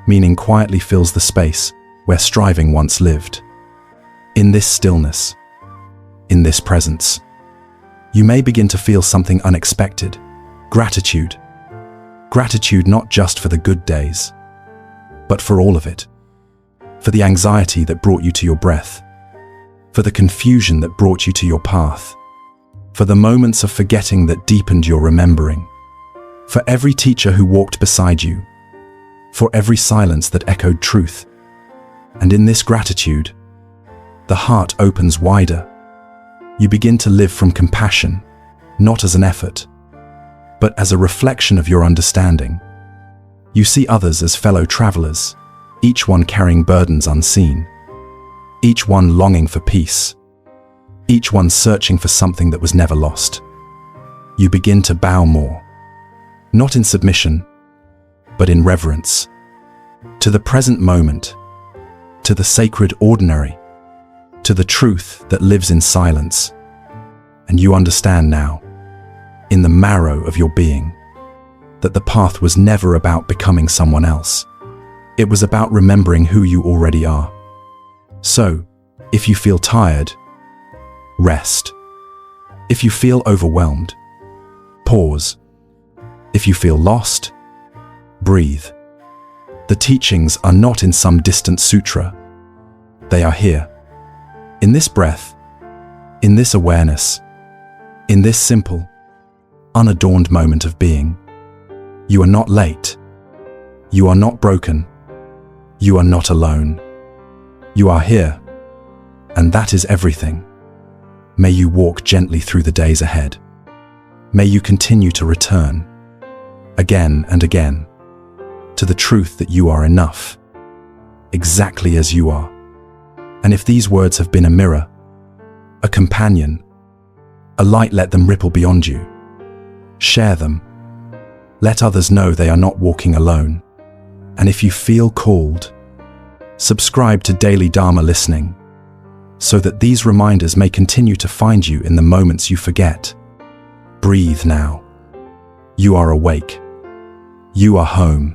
meaning quietly fills the space where striving once lived. In this stillness, in this presence, you may begin to feel something unexpected. Gratitude. Gratitude not just for the good days, but for all of it. For the anxiety that brought you to your breath. For the confusion that brought you to your path. For the moments of forgetting that deepened your remembering. For every teacher who walked beside you. For every silence that echoed truth. And in this gratitude, the heart opens wider. You begin to live from compassion, not as an effort, but as a reflection of your understanding. You see others as fellow travelers, each one carrying burdens unseen, each one longing for peace, each one searching for something that was never lost. You begin to bow more, not in submission, but in reverence, to the present moment, to the sacred ordinary, to the truth that lives in silence. And you understand now, in the marrow of your being, that the path was never about becoming someone else. It was about remembering who you already are. So, if you feel tired, rest. If you feel overwhelmed, pause. If you feel lost, breathe. The teachings are not in some distant sutra. They are here. In this breath, in this awareness, in this simple, unadorned moment of being. You are not late. You are not broken. You are not alone. You are here, and that is everything. May you walk gently through the days ahead. May you continue to return, again and again, to the truth that you are enough, exactly as you are. And if these words have been a mirror, a companion, a light, let them ripple beyond you. Share them. Let others know they are not walking alone. And if you feel called, subscribe to Daily Dharma Listening, so that these reminders may continue to find you in the moments you forget. Breathe now. You are awake. You are home.